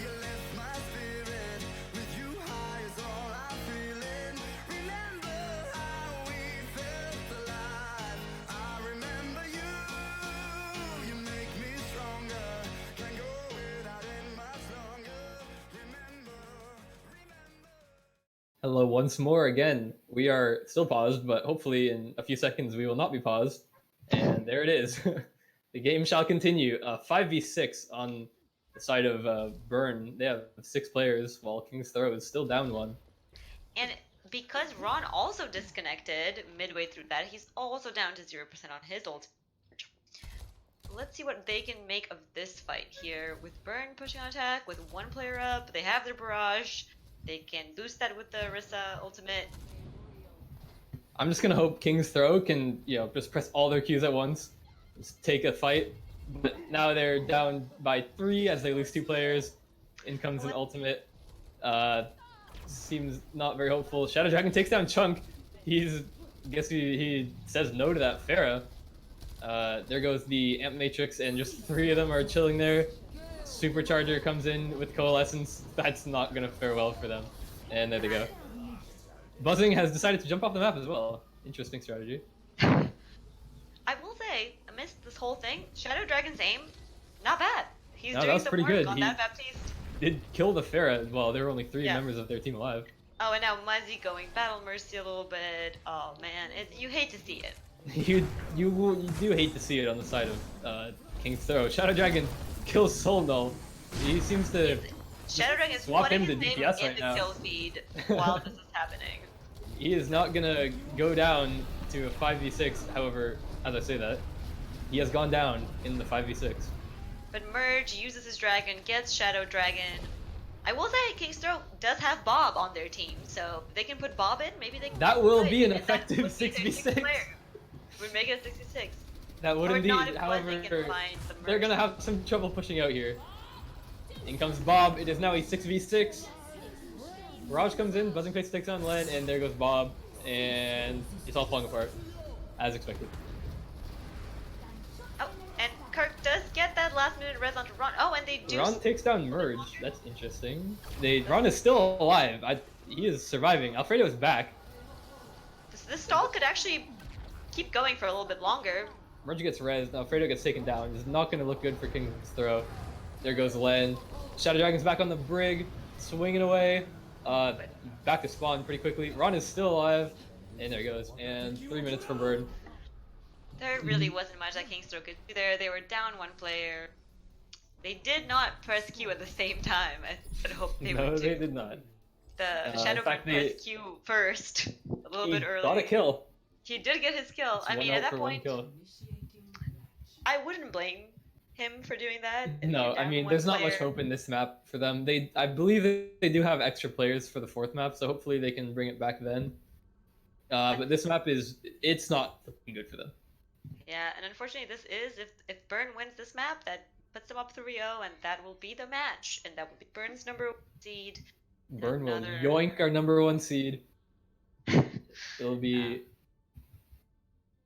you lift my spirit. With you high is all I'm feeling. Remember how we felt alive. I remember you, you make me stronger. Can't go without it much longer. Remember. Hello once more again. We are still paused, but hopefully in a few seconds we will not be paused. And there it is. The game shall continue. 5v6 on the side of Burn. They have 6 players, while King's Throw is still down 1. And because Ron also disconnected midway through that, he's also down to 0% on his ult. Let's see what they can make of this fight here. With Burn pushing on attack, with 1 player up, they have their barrage. They can boost that with the Orisa ultimate. I'm just gonna hope King's Throw can, just press all their Qs at once, just take a fight. But now they're down by 3 as they lose 2 players. In comes an ultimate. Seems not very hopeful. Shadow Dragon takes down Chunk. I guess he says no to that Pharah. There goes the Amp Matrix, and just 3 of them are chilling there. Supercharger comes in with Coalescence. That's not gonna fare well for them. And there they go. Buzzing has decided to jump off the map as well. Interesting strategy. I will say, amidst this whole thing, Shadow Dragon's aim, not bad. He's No, that doing was some pretty work good. on He that Baptiste. did kill the Pharah as well. There were only 3 Yeah. members of their team alive. Oh, and now Muzzy going Battle Mercy a little bit. Oh man, you hate to see it. You do hate to see it on the side of King's Throw. Shadow Dragon kills Soul Null. He seems to Shadow Dragon is swap putting him to his name DPS in right the now. kill feed while this is happening. He is not gonna go down to a 5v6. However, as I say that, he has gone down in the 5v6. But Merge uses his dragon, gets Shadow Dragon. I will say King's Throat does have Bob on their team, so if they can put Bob in, maybe they can. That will play, be an and that effective would be their 6v6. sixth player. Would make it a 66. That would Or indeed. not if However, Buzzing can find the they're Merge. gonna have some trouble pushing out here. In comes Bob. It is now a 6v6. Barrage comes in. Buzzing Face takes on Len, and there goes Bob, and it's all falling apart, as expected. Oh, and Kirk does get that last minute res onto Ron. Oh, and they do. Ron takes down Merge. That's interesting. Ron is still alive. He is surviving. Alfredo is back. This stall could actually keep going for a little bit longer. Merge gets rezzed. Alfredo gets taken down. It's not going to look good for King's Throw. There goes Len. Shadow Dragon's back on the brig, swinging away. Back to spawn pretty quickly. Ron is still alive. And there he goes. And 3 minutes for Bird. There really wasn't much that King's Throat could do there. They were down 1 player. They did not press Q at the same time. I had hoped they No, would do. they did not. The in Shadow fact, pressed Q first, a little He bit early. got a kill. He did get his kill. It's I one mean, out at that for one point, kill. I wouldn't blame him for doing that. If No, you're I down mean, 1 there's not much player. hope in this map for them. I believe they do have extra players for the 4th map, so hopefully they can bring it back then. But this map it's not looking good for them. Yeah, and unfortunately, this is if Burn wins this map, that puts them up 3-0, and that will be the match, and that will be Burn's number 1 seed. Burn will Another- yoink our number 1 seed. It'll be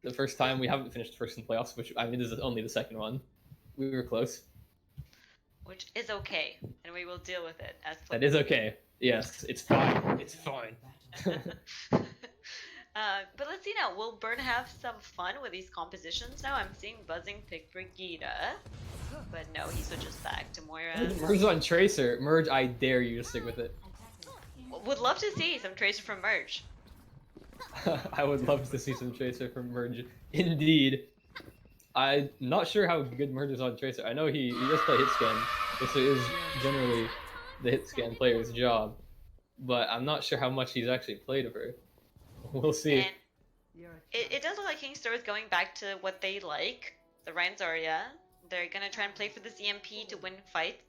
the first time we haven't finished first in playoffs, which I mean this is only the 2nd one. We were close. Which is okay, and we will deal with it as That is okay. Yes, it's fine. It's fine. But let's see now. Will Burn have some fun with these compositions now? I'm seeing Buzzing pick Brigida, but no, he switches back to Moira. Merge on Tracer. Merge, I dare you to stick with it. Would love to see some Tracer from Merge. I would love to see some Tracer from Merge. Indeed. I'm not sure how good Merge is on Tracer. I know he does play hit scan. This is generally the hit scan player's job. But I'm not sure how much he's actually played of her. We'll see. And it does look like King's Throw is going back to what they like, the Ryan Zarya. They're gonna try and play for this EMP to win fight.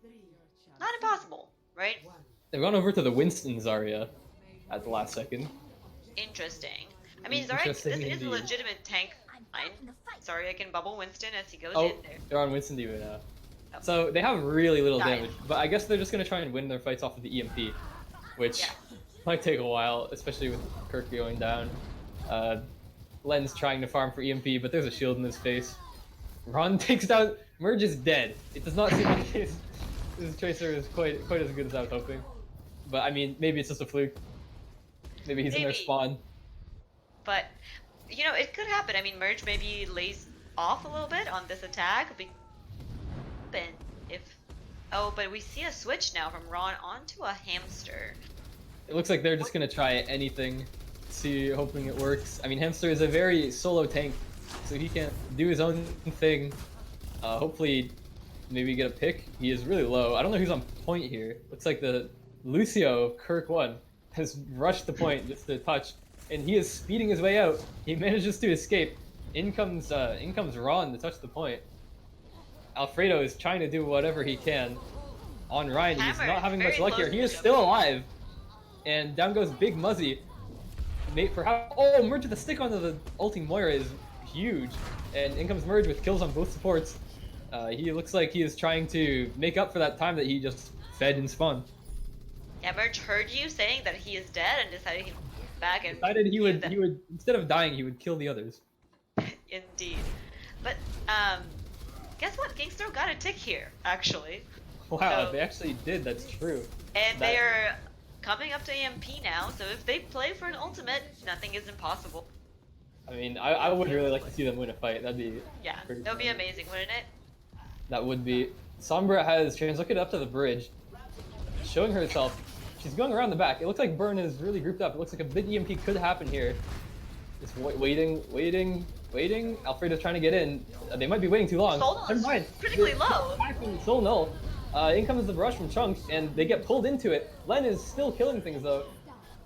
Not impossible, right? They've gone over to the Winston Zarya at the last second. Interesting. I mean, Zarya, this Interesting is a indeed. legitimate tank line. Zarya can bubble Winston as he goes Oh, in there. they're on Winston Diva now. So they have really little Died. damage, but I guess they're just gonna try and win their fights off of the EMP, which Yeah. might take a while, especially with Kirk going down. Len's trying to farm for EMP, but there's a shield in his face. Ron takes down. Merge is dead. It does not seem like his Tracer is quite as good as I was hoping. But I mean, maybe it's just a fluke. Maybe he's in their Maybe. spawn. But you know, it could happen. I mean, Merge maybe lays off a little bit on this attack. And if but we see a switch now from Ron onto a hamster. It looks like they're just gonna try anything, see, hoping it works. I mean, Hamster is a very solo tank, so he can do his own thing. Hopefully, maybe get a pick. He is really low. I don't know who's on point here. Looks like the Lucio of Kirk 1 has rushed the point just to touch, and he is speeding his way out. He manages to escape. In comes Ron to touch the point. Alfredo is trying to do whatever he can. On Ryan, he's Hammer, not having much very luck close here. He to is the still jump. alive. And down goes Big Muzzy. Oh, Merge with the stick onto the ulting Moira is huge. And in comes Merge with kills on both supports. He looks like he is trying to make up for that time that he just fed in spawn. Yeah, Merge heard you saying that he is dead and decided he'd back and Decided he would, that- instead of dying, he would kill the others. Indeed. But guess what? Kingstro got a tick here, actually. Wow, So- they actually did, that's true. And That- they're coming up to AMP now, so if they play for an ultimate, nothing is impossible. I mean, I would really like to see them win a fight. That'd be Yeah, pretty that would be fun. amazing, wouldn't it? That would be. Sombra has translocated up to the bridge, showing herself. She's going around the back. It looks like Burn is really grouped up. It looks like a big EMP could happen here. Just waiting. Alfredo's trying to get in. They might be waiting too long. Soul Null Never is mind. critically They're low. attacking Soul Null. In comes the rush from Chunks, and they get pulled into it. Len is still killing things though.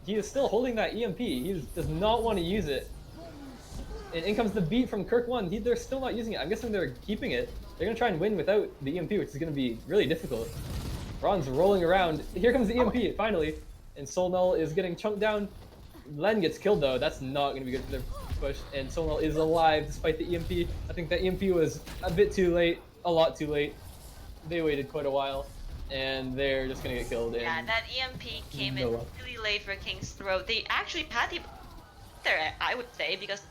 He is still holding that EMP. He does not want to use it. And in comes the beat from Kirk 1. They're still not using it. I'm guessing they're keeping it. They're going to try and win without the EMP, which is going to be really difficult. Ron's rolling around. Here comes the EMP, finally. And Soul Null is getting chunked down. Len gets killed, though. That's not going to be good for their push. And Soul Null is alive despite the EMP. I think that EMP was a bit too late. A lot too late. They waited quite a while. And they're just going to get killed. Yeah, And that EMP came No in luck. really late for King's Throat. They actually had the there, I would say, because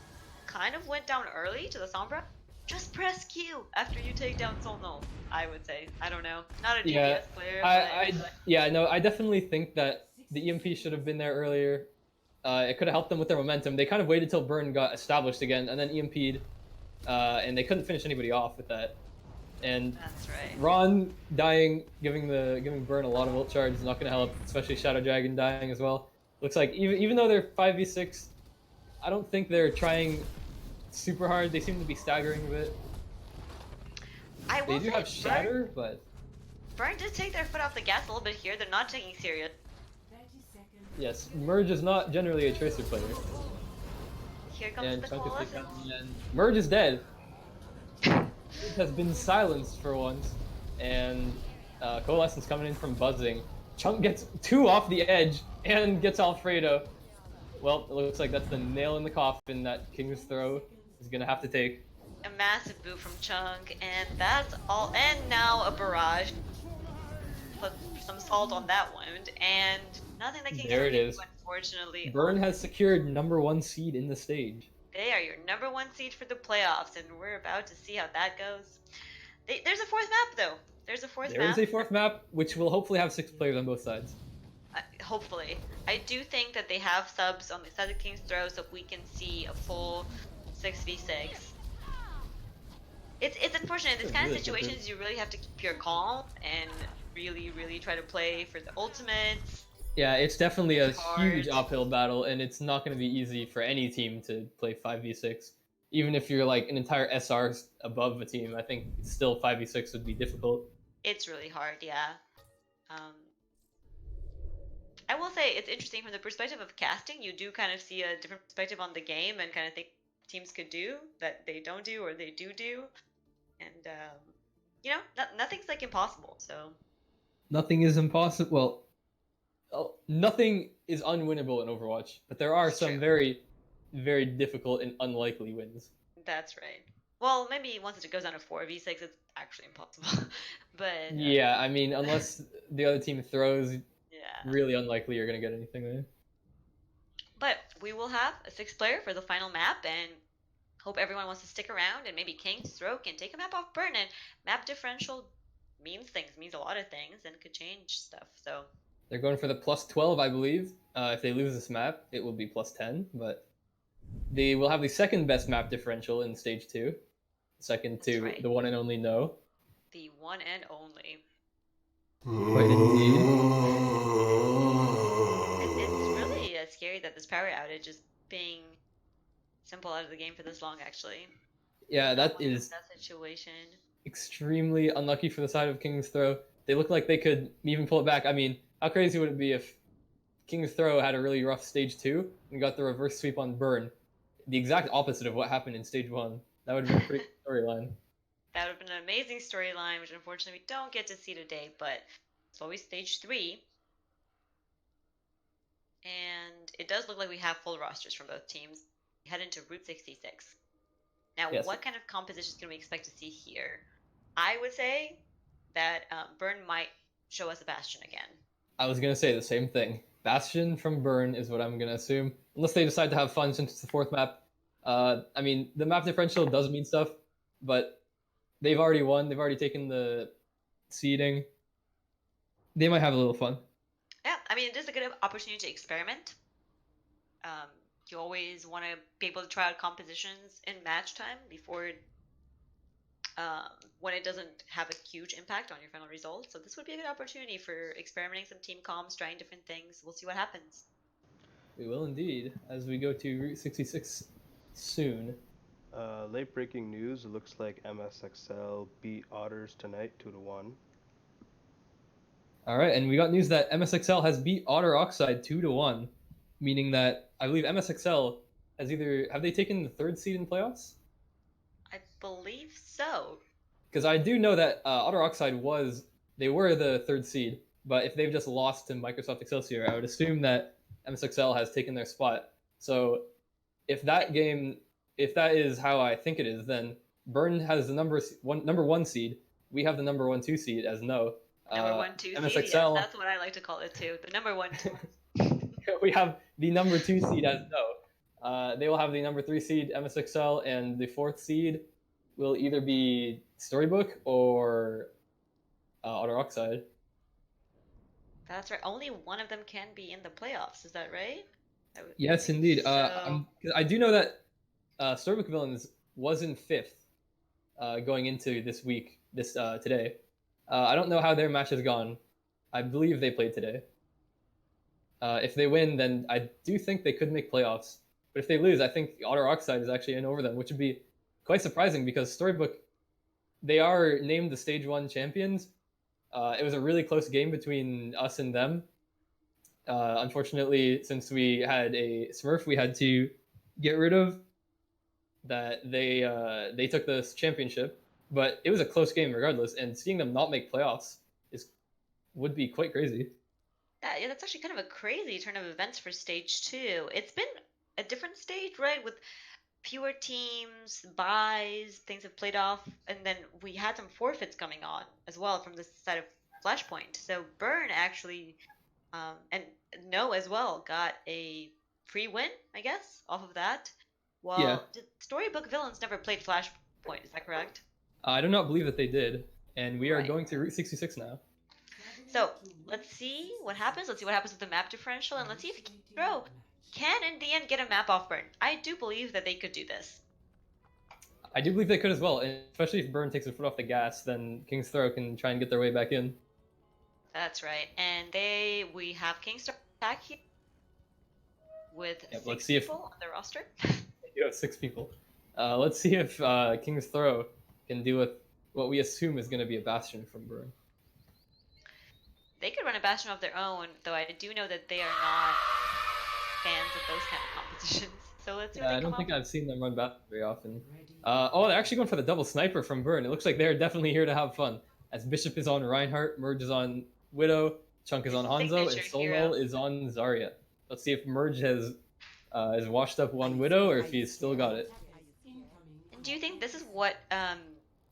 kind of went down early to the Sombra. Just press Q after you take down Soul Null, I would say. I don't know. Not a DPS Yeah, player, I definitely think that the EMP should have been there earlier. It could have helped them with their momentum. They kind of waited till Burn got established again, and then EMP'd, and they couldn't finish anybody off with that. And that's right. Ron dying, giving Burn a lot of ult charge is not going to help, especially Shadow Dragon dying as well. Looks like even though they're 5v6, I don't think they're trying super hard. They seem to be staggering a bit. I They will do say have Shatter, but Burn did take their foot off the gas a little bit here. They're not taking serious. yes, Merge is not generally a Tracer player. Here comes And the Chunk is Coalescence. taken, and Merge is dead. It has been silenced for once, and Coalescence coming in from buzzing. Chunk gets 2 off the edge and gets Alfredo. Well, it looks like that's the nail in the coffin that King's Throw is gonna have to take. A massive boot from Chunk, and that's all. And now a barrage. Put some salt on that wound, and nothing that King's There Throw it can is. do, unfortunately. Burn has secured #1 seed in the stage. They are your #1 seed for the playoffs, and we're about to see how that goes. There's a 4th map, though. There's a 4th There map. is a 4th map, which will hopefully have 6 players on both sides. Hopefully. I do think that they have subs on the side of King's Throw, so we can see a full 6v6. It's unfortunate. In this It's kind of really different. situations, you really have to keep your calm and really try to play for the ultimates. Yeah, it's definitely a Hard. huge uphill battle, and it's not going to be easy for any team to play 5v6. Even if you're like an entire SR above a team, I think still 5v6 would be difficult. It's really hard, yeah. I will say it's interesting from the perspective of casting. You do kind of see a different perspective on the game and kind of think teams could do that they don't do or they do. And you know, nothing's like impossible. So Nothing is impossible. Well, nothing is unwinnable in Overwatch, but there are It's some true. very, very difficult and unlikely wins. that's right. Well, maybe once it goes down to 4v6, it's actually impossible. But Yeah, I mean, unless the other team throws, yeah. really unlikely you're gonna get anything there. But we will have a sixth player for the final map, and hope everyone wants to stick around, and maybe King's Throw can take a map off Burn. And map differential means a lot of things, and could change stuff. So They're going for the plus 12, I believe. If they lose this map, it will be plus 10, but they will have the second best map differential in stage 2, second that's to right, the one and only No. the one and only. Quite indeed. It's really scary that this power outage is being simple out of the game for this long. Actually, Yeah, did not that want to be in is that situation. extremely unlucky for the side of King's Throw. They look like they could even pull it back. I mean, how crazy would it be if King's Throw had a really rough stage 2 and got the reverse sweep on Burn? The exact opposite of what happened in stage 1. That would have been a pretty good storyline. That would have been an amazing storyline, which unfortunately we don't get to see today, but it's always stage 3. And it does look like we have full rosters from both teams. We head into Route 66. Now, Yes. what kind of compositions can we expect to see here? I would say that Burn might show us a Bastion again. I was gonna say the same thing. Bastion from Burn is what I'm gonna assume, unless they decide to have fun since it's the fourth map. I mean, the map differential does mean stuff, but they've already won. They've already taken the seeding. They might have a little fun. Yeah, I mean, it is a good opportunity to experiment. You always want to be able to try out compositions in match time before when it doesn't have a huge impact on your final result. So this would be a good opportunity for experimenting some team comms, trying different things. We'll see what happens. We will indeed, as we go to Route 66 soon. Late breaking news, it looks like MSXL beat Otters tonight 2-1. All right, and we got news that MSXL has beat Otter Oxide 2-1, meaning that I believe MSXL has either have they taken the third seed in playoffs? I believe so. Because I do know that Otter Oxide they were the third seed, but if they've just lost to Microsoft Excelsior, I would assume that MSXL has taken their spot. So if that is how I think it is, then Burn has the number one seed. We have the number 1-2 seed as No. Number 1-2 seed. MSXL. Yes, that's what I like to call it too. The number 1-2. We have the number 2 seed as No. They will have the number 3 seed MSXL, and the 4th seed will either be Storybook or Otter Oxide. That's right. Only one of them can be in the playoffs. Is that right? Yes, indeed. So... I do know that Storybook Villains was in 5th going into this week, today. I don't know how their match has gone. I believe they played today. If they win, then I do think they could make playoffs. But if they lose, I think Otter Oxide is actually in over them, which would be quite surprising because Storybook, they are named the Stage 1 champions. It was a really close game between us and them. Unfortunately, since we had a Smurf we had to get rid of, that they took the championship. But it was a close game regardless, and seeing them not make playoffs would be quite crazy. Yeah, that's actually kind of a crazy turn of events for stage 2. It's been a different stage, right? With fewer teams, buys, things have played off, and then we had some forfeits coming on as well from the side of Flashpoint. So Burn actually, and No as well, got a free win, I guess, off of that. Well, Yeah. Storybook Villains never played Flashpoint, is that correct? I do not believe that they did, and we are Right. going to Route 66 now. So let's see what happens. Let's see what happens with the map differential, and let's see if Throw can in the end get a map off Burn. I do believe that they could do this. I do believe they could as well, and especially if Burn takes a foot off the gas, then King's Throw can try and get their way back in. That's right, and we have Kingstar attack here with let's 6 see people on their roster. You have 6 people. Let's see if King's Throw can deal with what we assume is going to be a Bastion from Burn. They could run a Bastion of their own, though I do know that they are not fans of those kind of competitions. So let's see what they I come don't think up I've seen them run Bastion very often. They're actually going for the double sniper from Burn. It looks like they're definitely here to have fun. As Bishop is on Reinhardt, Merge is on Widow, Chunk is on Hanzo, and Signature Solmel hero. is on Zarya. Let's see if Merge has washed up one Widow or if he's still got it. Do you think this is what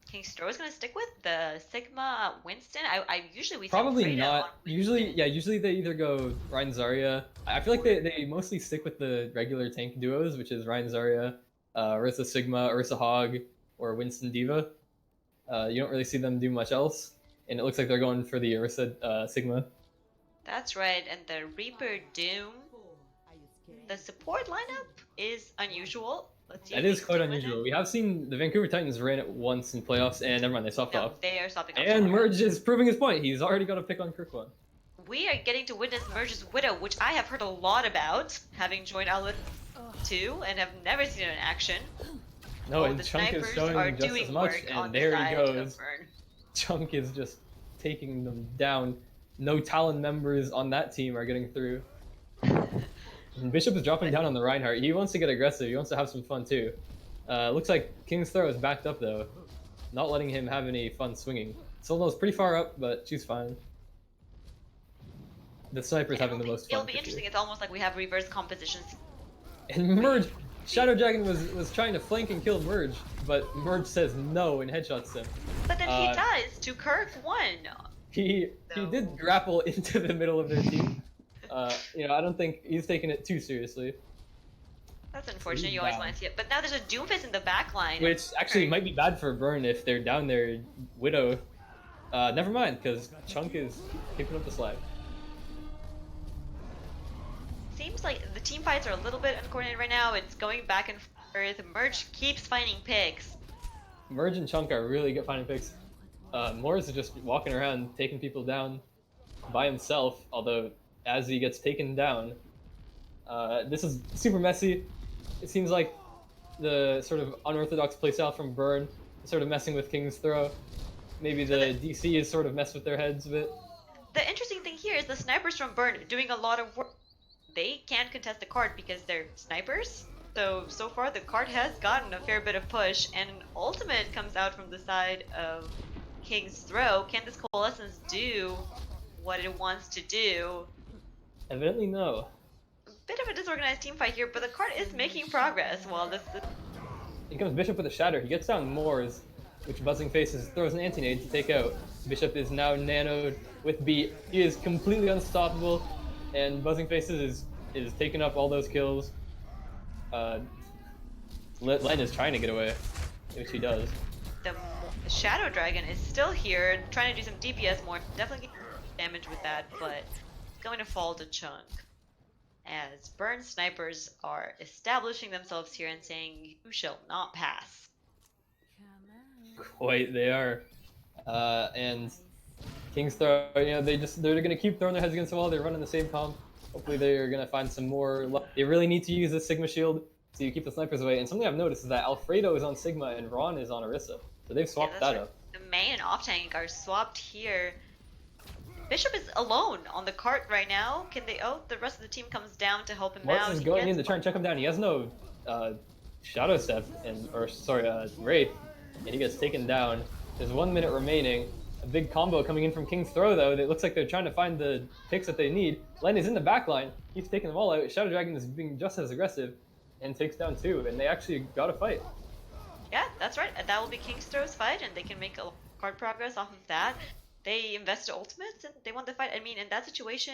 King's Throw is gonna stick with? The Sigma Winston? I usually we see Probably Alfredo on not. Usually, Winston. yeah, usually they either go Ryan Zarya. I feel like they mostly stick with the regular tank duos, which is Ryan Zarya, Ursa Sigma, Ursa Hog, or Winston Diva. You don't really see them do much else, and it looks like they're going for the Ursa Sigma. That's right, and the Reaper Doom. The support lineup is unusual. Let's see That if is they quite stick with unusual. it. We have seen the Vancouver Titans ran it once in playoffs, and never mind, they swapped No, off. they are stopping off. And tomorrow. Merge is proving his point. He's already got a pick on Kirkwan. We are getting to witness Merge's Widow, which I have heard a lot about, having joined Owlet 2 and have never seen it in action. No, Oh, and the Chunk is snipers showing are just doing as much, work on and the there he side of goes. Burn. Chunk is just taking them down. No Talon members on that team are getting through. And Bishop is dropping down on the Reinhardt. He wants to get aggressive. He wants to have some fun too. Looks like King's Throw is backed up though, not letting him have any fun swinging. Solo's pretty far up, but she's fine. The sniper's having the most fun. It'll be interesting. It's almost like we have reverse compositions. And Merge, Shadow Dragon was trying to flank and kill Merge, but Merge says no and headshots him. But then he does to Kirk 1. He did grapple into the middle of their team. I don't think he's taking it too seriously. That's unfortunate. You always want to see it. But now there's a Doomfist in the back line. Which actually might be bad for Burn if they're down there, Widow. Never mind, because Chunk is keeping up the slack. Seems like the team fights are a little bit uncoordinated right now. It's going back and forth. Merge keeps finding picks. Merge and Chunk are really good finding picks. Morris is just walking around taking people down by himself, although as he gets taken down, this is super messy. It seems like the sort of unorthodox playstyle from Burn is sort of messing with King's Throw. Maybe the DC is sort of messed with their heads a bit. The interesting thing here is the snipers from Burn doing a lot of work. They can't contest the card because they're snipers. So far the card has gotten a fair bit of push, and an ultimate comes out from the side of King's Throw. Can this Coalescence do what it wants to do? Evidently no. A bit of a disorganized team fight here, but the card is making progress while this... Here comes Bishop with a Shatter. He gets down Moors, which Buzzing Faces throws an anti-nade to take out. Bishop is now nanoed with beat. He is completely unstoppable, and Buzzing Faces is taking up all those kills. Len is trying to get away, which he does. The Shadow Dragon is still here, trying to do some DPS more. Definitely getting damage with that, but it's going to fall to Chunk. As Burn snipers are establishing themselves here and saying, "You shall not pass." Quite, they are. And King's Throw, they're gonna keep throwing their heads against the wall. They're running the same comp. Hopefully they're gonna find some more luck. They really need to use the Sigma shield to keep the snipers away. And something I've noticed is that Alfredo is on Sigma and Ron is on Orisa. So they've swapped that up. The main and off tank are swapped here. Bishop is alone on the cart right now. Can they? Oh, the rest of the team comes down to help him Morris out. is He going gets in to try and check him down. He has no Shadow Step, Wraith, and he gets taken down. There's 1 minute remaining. A big combo coming in from King's Throw, though. It looks like they're trying to find the picks that they need. Len is in the back line. He's taking them all out. Shadow Dragon is being just as aggressive and takes down 2, and they actually got a fight. Yeah, that's right. And that will be King's Throw's fight, and they can make a card progress off of that. They invested ultimates, and they won the fight. I mean, in that situation,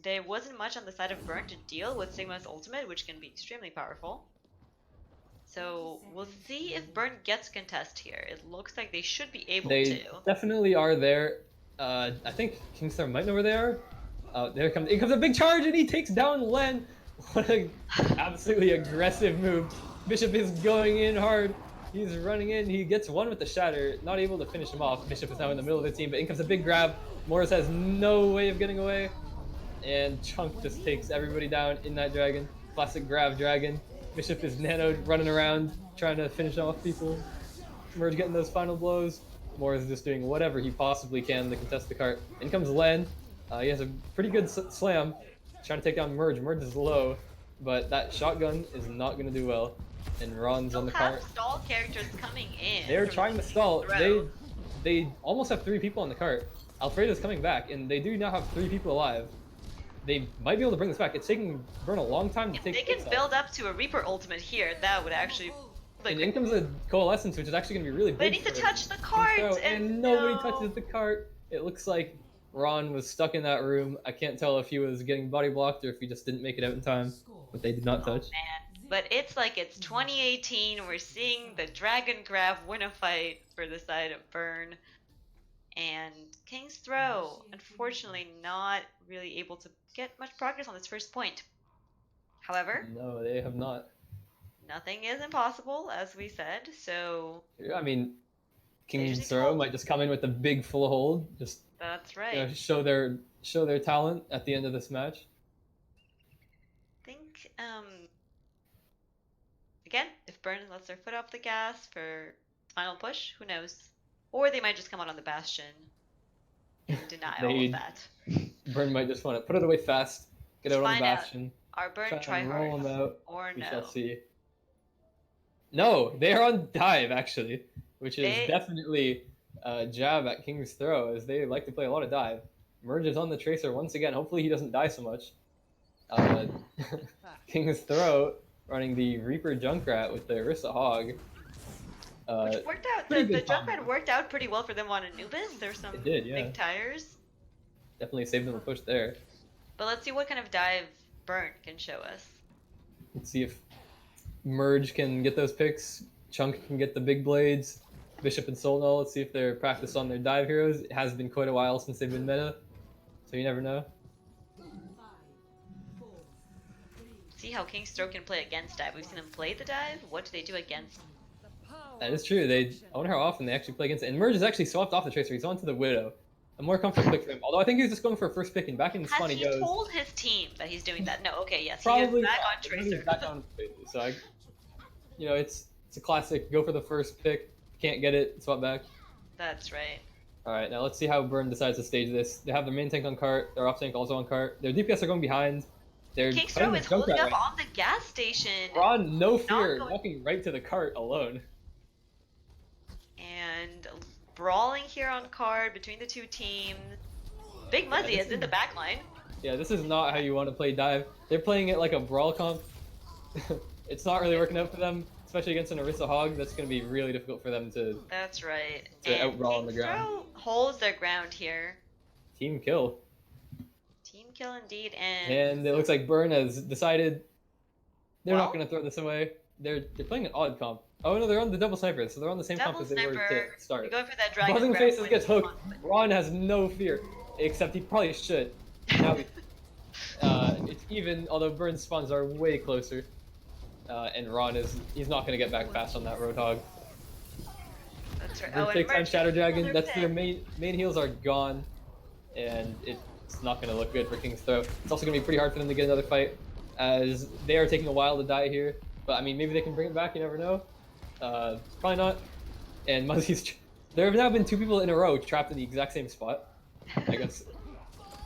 there wasn't much on the side of Burn to deal with Sigma's ultimate, which can be extremely powerful. So we'll see if Burn gets contest here. It looks like they should be able They to. definitely are there. I think King's Throw might know where they are. Here comes a big charge, and he takes down Len. What an absolutely aggressive move. Bishop is going in hard. He's running in. He gets one with the Shatter, not able to finish him off. Bishop is now in the middle of the team, but in comes a big grab. Morris has no way of getting away. And Chunk just takes everybody down in that dragon. Classic grab dragon. Bishop is nanoed, running around, trying to finish off people. Merge getting those final blows. Morris is just doing whatever he possibly can to contest the cart. In comes Len. He has a pretty good slam. Trying to take down Merge. Merge is low, but that shotgun is not going to do well. And Ron's on the cart. Stall characters coming in. They're trying to stall. They almost have 3 people on the cart. Alfredo's coming back, and they do now have 3 people alive. They might be able to bring this back. It's taking Burn a long time to take. They can build up to a Reaper ultimate here. That would actually Look, And in comes a Coalescence, which is actually going to be really but it big needs to for touch the King's cart, Throw, and nobody no. touches the cart. It looks like Ron was stuck in that room. I can't tell if he was getting body blocked or if he just didn't make it out in time, but they did not touch. Man, but it's like it's 2018. We're seeing the Dragon Grab win a fight for the side of Burn. And King's Throw, unfortunately, not really able to get much progress on this first point. However, No, they have not. nothing is impossible, as we said, so I mean, They just King's need to Throw hold. might just come in with a big full hold, just that's you right. know, show their talent at the end of this match. I think, again, if Burn lets their foot off the gas for final push, who knows? Or they might just come out on the Bastion and deny all of that. Burn might just want to put it away fast, get Let's out on the find out. Bastion, Are Burn try and roll tryhards them out. or We no? shall see. No, they are on dive actually, which is They- definitely a jab at King's Throw, as they like to play a lot of dive. Merge is on the Tracer once again. Hopefully he doesn't die so much. King's Throw running the Reaper Junkrat with the Orisa Hog. Which worked out. pretty The good combo. Junkrat worked out pretty well for them on Anubis. There's some It did, yeah. big tires. Definitely saved them a push there. But let's see what kind of dive Burn can show us. Let's see if Merge can get those picks. Chunk can get the big blades. Bishop and Solnull, let's see if they're practiced on their dive heroes. It has been quite a while since they've been meta, so you never know. See how King's Throw can play against dive. We've seen them play the dive. What do they do against? That is true. I wonder how often they actually play against it. And Merge is actually swapped off the Tracer. He's onto the Widow. A more comfortable pick for him. Although I think he was just going for a first pick, and back in the spawn Has he he goes. told his team that he's doing that? No. Okay. Yes. Probably he is back not. on I think he's Tracer. back on Tracer. So it's a classic. Go for the first pick. Can't get it. Swap back. That's right. All right, now let's see how Burn decides to stage this. They have their main tank on cart. Their off tank also on cart. Their DPS are going behind. They're King's fighting Throw the is holding Junkrat up right on the gas station. Ron, no fear, going- walking right to the cart alone. And brawling here on card between the two teams. Big Muzzy this is in is- the back line. Yeah, this is not how you want to play dive. They're playing it like a brawl comp. It's not really working out for them, especially against an Orisa Hog. That's going to be really difficult for them to That's right. To And outbrawl on the King's ground. Throw holds their ground here. team kill. Team kill indeed, and And it looks like Burn has decided they're Well- not going to throw this away. They're playing an odd comp. Oh no, they're on the double sniper, so they're on the same double comp as they were sniper. to start. You're going for that dragon. Buzzing grab Faces when gets you hooked. want, Ron has no fear, except he probably should. Now it's even, although Burn's spawns are way closer. And Ron he's not going to get back fast on that Roadhog. That's right. Burn Oh, and takes on Merch Shadow gets Dragon. another That's their pick. main heals are gone, and it's not going to look good for King's Throw. It's also going to be pretty hard for them to get another fight, as they are taking a while to die here. But I mean, maybe they can bring it back. You never know. Probably not. And Muzzy's. There have now been two people in a row trapped in the exact same spot. I guess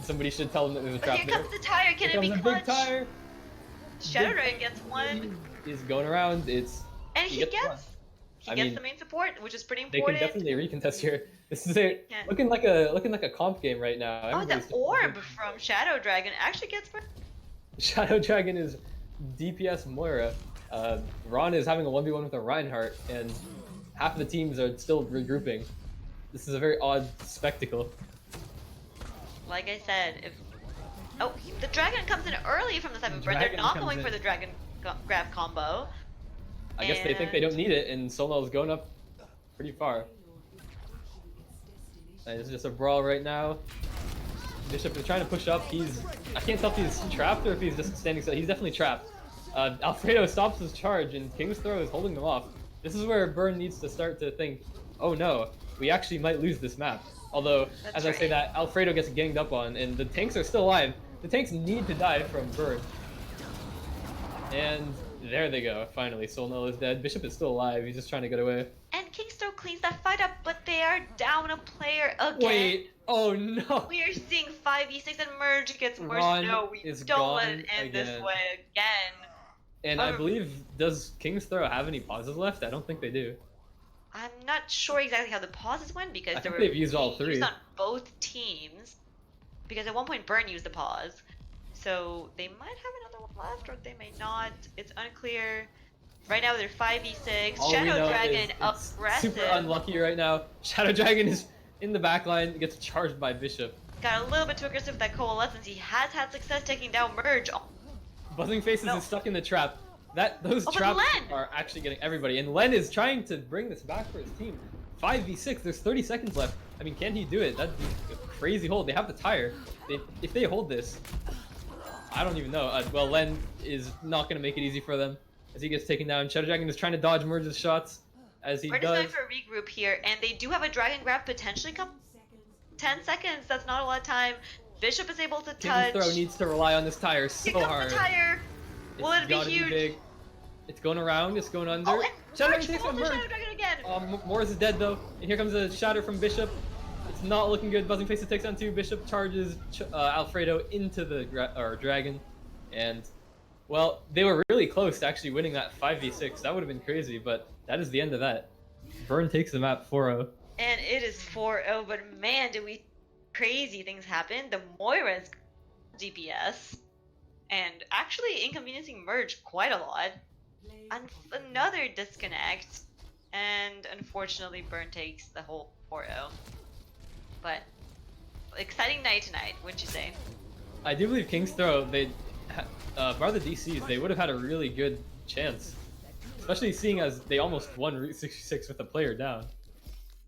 somebody should tell them that there's a But trap here there. comes the tire. Can Here it be comes a clutch? big tire. Shadow Dragon gets one, He's going around. and he gets gets. one. He I gets mean, the main support, which is pretty They important. can definitely recontest here. This is it. Yeah. Looking like a comp game right now. Oh, Everybody's the orb from Shadow Dragon actually gets. Shadow Dragon is DPS Moira. Ron is having a 1v1 with a Reinhardt, and half of the teams are still regrouping. This is a very odd spectacle. Like I said, if the dragon comes in early from the side of Burn, they're Dragon not comes going in. for the dragon grab combo. I guess they think they don't need it, and Solnull is going up pretty far. And it's just a brawl right now. Bishop is trying to push up. I can't tell if he's trapped or if he's just standing still. He's definitely trapped. Alfredo stops his charge, and King's Throw is holding them off. This is where Burn needs to start to think, oh no, we actually might lose this map. Although, That's as I say right. that, Alfredo gets ganged up on, and the tanks are still alive. The tanks need to die from Burn. And there they go, finally. Solnull is dead. Bishop is still alive, he's just trying to get away. And King's Throw cleans that fight up, but they are down a player again. Wait, oh no! We are seeing 5v6 and Merge gets worse. Ron No, we is don't let it gone end this again. way again. And I believe, does King's Throw have any pauses left? I don't think they do. I'm not sure exactly how the pauses went because I there think were they've used all being three. used on both teams. Because at one point Burn used the pause, so they might have another one left, or they may not. It's unclear. Right now they're 5v6. All we Shadow know Dragon is it's aggressive. super unlucky right now. Shadow Dragon is in the back line, gets charged by Bishop. Got a little bit too aggressive with that Coalescence. He has had success taking down Merge. Buzzing Faces No. is stuck in the trap. Those Oh, but traps Len! are actually getting everybody, and Len is trying to bring this back for his team. 5v6, there's 30 seconds left. I mean, can he do it? That'd be a crazy hold. They have the tire. If they hold this, I don't even know. Well, Len is not going to make it easy for them as he gets taken down. Shadow Dragon is trying to dodge Merge's shots as he We're just does. going for a regroup here, and they do have a Dragon Grab potentially come. 10 seconds, that's not a lot of time. Bishop is able to King's touch. Throw needs to rely on this tire so Here comes hard. the tire. Will It's it be gotta huge? big. It's going around, it's going under. Oh, and Shadow Merge Dragon takes pulls on the Merge. Shadow Dragon again. Morris is dead though, and here comes a shatter from Bishop. It's not looking good. Buzzing Faces takes on 2. Bishop charges Alfredo into the dragon, and well, they were really close to actually winning that 5v6. That would have been crazy, but that is the end of that. Burn takes the map 4-0. And it is 4-0, but man, did we crazy things happen. The Moira's DPS, and actually inconveniencing Merge quite a lot. Another disconnect, and unfortunately Burn takes the whole 4-0. But exciting night tonight, wouldn't you say? I do believe King's Throw, bar the DCs, they would have had a really good chance. Especially seeing as they almost won Route 66 with a player down.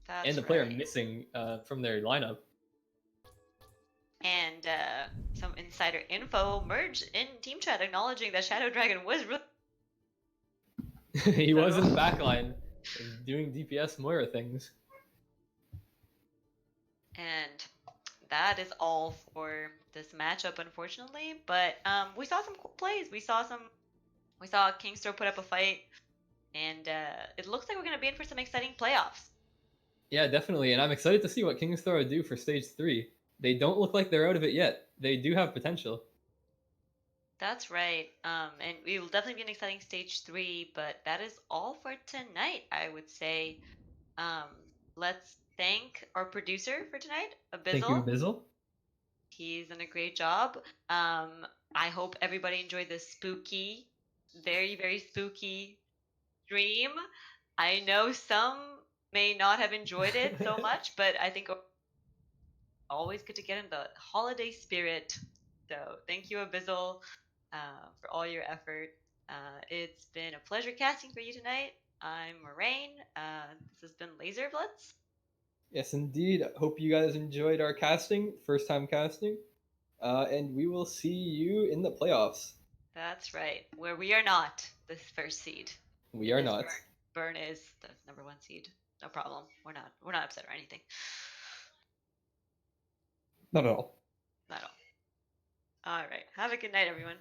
That's And the player right. missing from their lineup. And some insider info, Merge in team chat acknowledging that Shadow Dragon was really He was in the backline doing DPS Moira things. And that is all for this matchup, unfortunately. But we saw some cool plays. We saw Kingstro put up a fight, and it looks like we're gonna be in for some exciting playoffs. Yeah, definitely, and I'm excited to see what King's Throw do for Stage 3. They don't look like they're out of it yet. They do have potential. That's right. And we will definitely be an exciting stage 3, but that is all for tonight, I would say. Let's thank our producer for tonight, Abyssal. Thank you, Bizzle. He's done a great job. I hope everybody enjoyed this spooky, very, very spooky stream. I know some may not have enjoyed it so much, but I think always good to get in the holiday spirit. So thank you, Abyssal, for all your effort. It's been a pleasure casting for you tonight. I'm Moraine. This has been Laser Blitz. Yes, indeed. Hope you guys enjoyed our casting, first time casting. And we will see you in the playoffs. That's right, where we are not the first seed. We are It is not. Burn is the #1 seed. No problem. We're not upset or anything. Not at all. Not at all. All right. Have a good night, everyone.